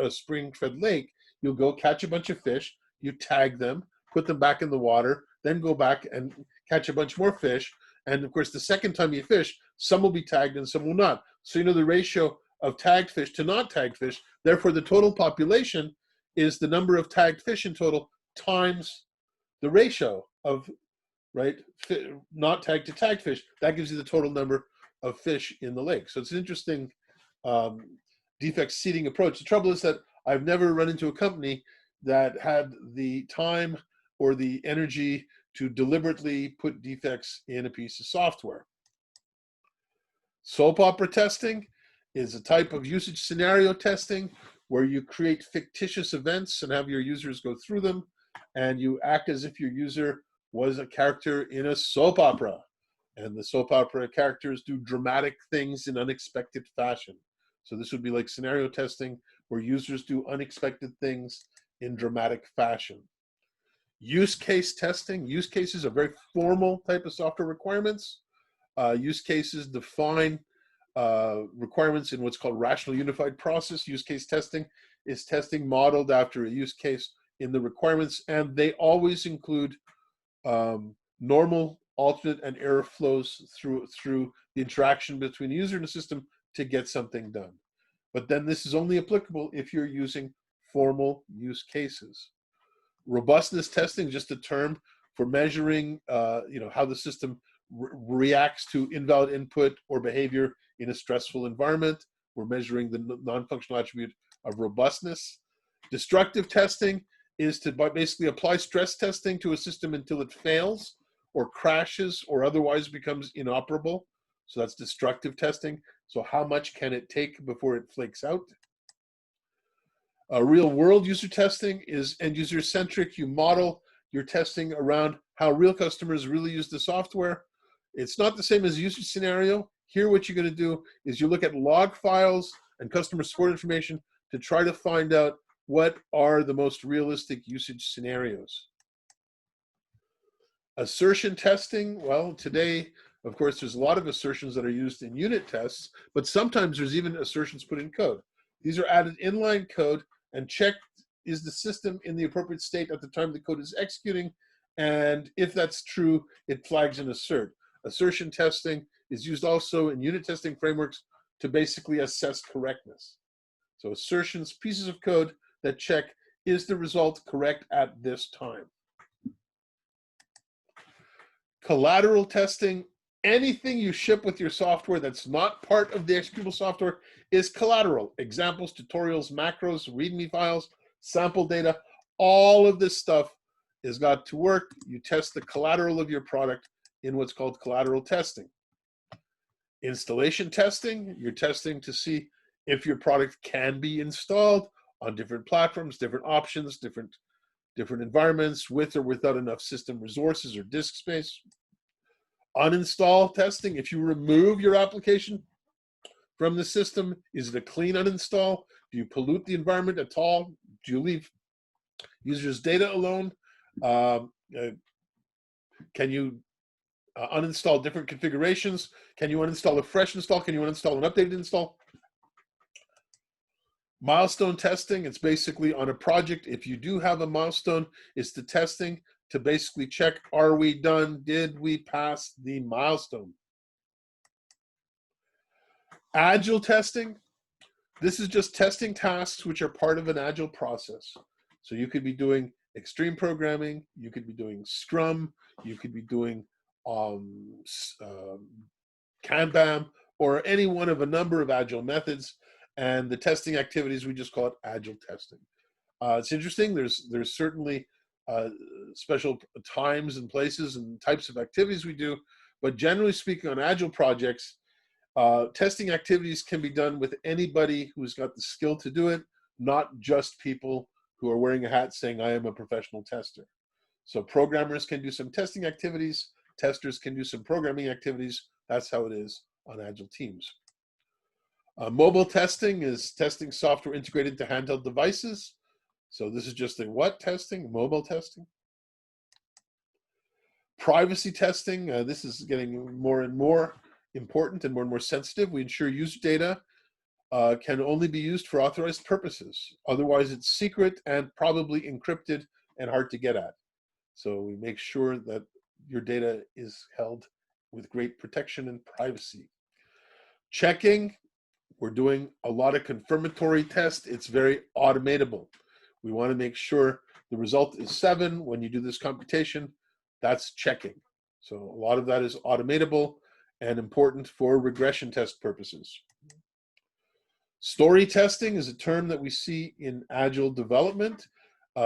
spring-fed lake, you'll go catch a bunch of fish, you tag them, put them back in the water, then go back and catch a bunch more fish. And of course, the second time you fish, some will be tagged and some will not. So you know the ratio of tagged fish to not tagged fish. Therefore, the total population is the number of tagged fish in total times the ratio of not tagged to tagged fish. That gives you the total number of fish in the lake. So it's an interesting defect seeding approach. The trouble is that I've never run into a company that had the time or the energy to deliberately put defects in a piece of software. Soap opera testing is a type of usage scenario testing where you create fictitious events and have your users go through them, and you act as if your user was a character in a soap opera. And the soap opera characters do dramatic things in unexpected fashion. So this would be like scenario testing where users do unexpected things in dramatic fashion. Use case testing. Use cases are very formal type of software requirements. Use cases define requirements in what's called rational unified process. Use case testing is testing modeled after a use case in the requirements, and they always include normal, alternate, and error flows through the interaction between a user and a system to get something done. But then this is only applicable if you're using formal use cases. Robustness testing is just a term for measuring how the system reacts to invalid input or behavior in a stressful environment. We're measuring the non-functional attribute of robustness. Destructive testing is to basically apply stress testing to a system until it fails or crashes or otherwise becomes inoperable. So that's destructive testing. So how much can it take before it flakes out? Real world user testing is end user centric. You model your testing around how real customers really use the software. It's not the same as usage scenario. Here, what you're going to do is you look at log files and customer support information to try to find out what are the most realistic usage scenarios. Assertion testing, well, today, of course, there's a lot of assertions that are used in unit tests, but sometimes there's even assertions put in code. These are added inline code and checked, is the system in the appropriate state at the time the code is executing, and if that's true, it flags an assert. Assertion testing is used also in unit testing frameworks to basically assess correctness. So assertions, pieces of code that check, is the result correct at this time? Collateral testing, anything you ship with your software that's not part of the executable software is collateral. Examples, tutorials, macros, README files, sample data, all of this stuff has got to work. You test the collateral of your product in what's called collateral testing. Installation testing, you're testing to see if your product can be installed on different platforms, different options, different environments, with or without enough system resources or disk space. Uninstall testing, if you remove your application from the system, is it a clean uninstall? Do you pollute the environment at all? Do you leave users' data alone? Can you uninstall different configurations? Can you uninstall a fresh install? Can you uninstall an updated install? Milestone testing, it's basically on a project. If you do have a milestone, it's the testing to basically check, are we done? Did we pass the milestone? Agile testing, this is just testing tasks which are part of an agile process. So you could be doing extreme programming, you could be doing Scrum, you could be doing Kanban, or any one of a number of agile methods. And the testing activities, we just call it agile testing. It's interesting. There's certainly special times and places and types of activities we do, but generally speaking, on agile projects, testing activities can be done with anybody who's got the skill to do it, not just people who are wearing a hat saying, I am a professional tester. So programmers can do some testing activities, testers can do some programming activities. That's how it is on agile teams. Mobile testing is testing software integrated to handheld devices. So this is just a what testing? Mobile testing. Privacy testing, this is getting more and more important and more sensitive. We ensure user data can only be used for authorized purposes. Otherwise, it's secret and probably encrypted and hard to get at. So we make sure that your data is held with great protection and privacy. Checking, we're doing a lot of confirmatory tests. It's very automatable. We want to make sure the result is 7 when you do this computation. That's checking. So a lot of that is automatable and important for regression test purposes. Story testing is a term that we see in agile development.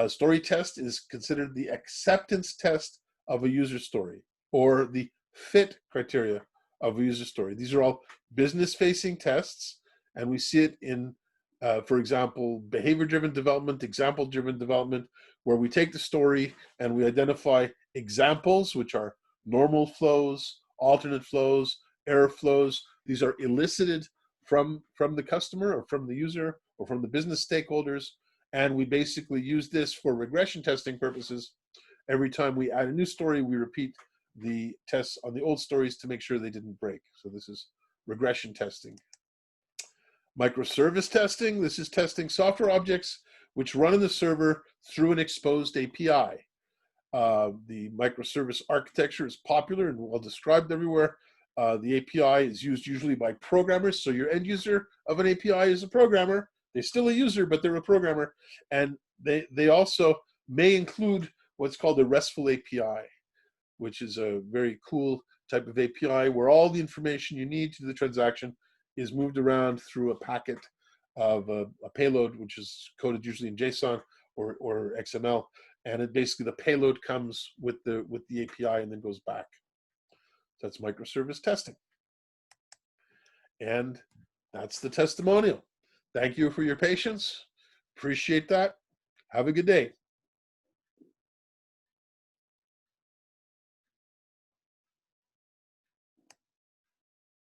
Story test is considered the acceptance test of a user story, or the fit criteria of a user story. These are all business-facing tests, and we see it in, for example, behavior-driven development, example-driven development, where we take the story and we identify examples, which are normal flows, alternate flows, error flows. These are elicited from the customer or from the user or from the business stakeholders, and we basically use this for regression testing purposes. Every time we add a new story, we repeat the tests on the old stories to make sure they didn't break. So this is regression testing. Microservice testing, this is testing software objects which run in the server through an exposed API. The microservice architecture is popular and well described everywhere. The API is used usually by programmers, so your end user of an API is a programmer. They're still a user, but they're a programmer. And they also may include what's called a RESTful API, which is a very cool type of API where all the information you need to do the transaction is moved around through a packet of a payload, which is coded usually in JSON or XML. And it basically, the payload comes with the API and then goes back. That's microservice testing. And that's the testimonial. Thank you for your patience. Appreciate that. Have a good day.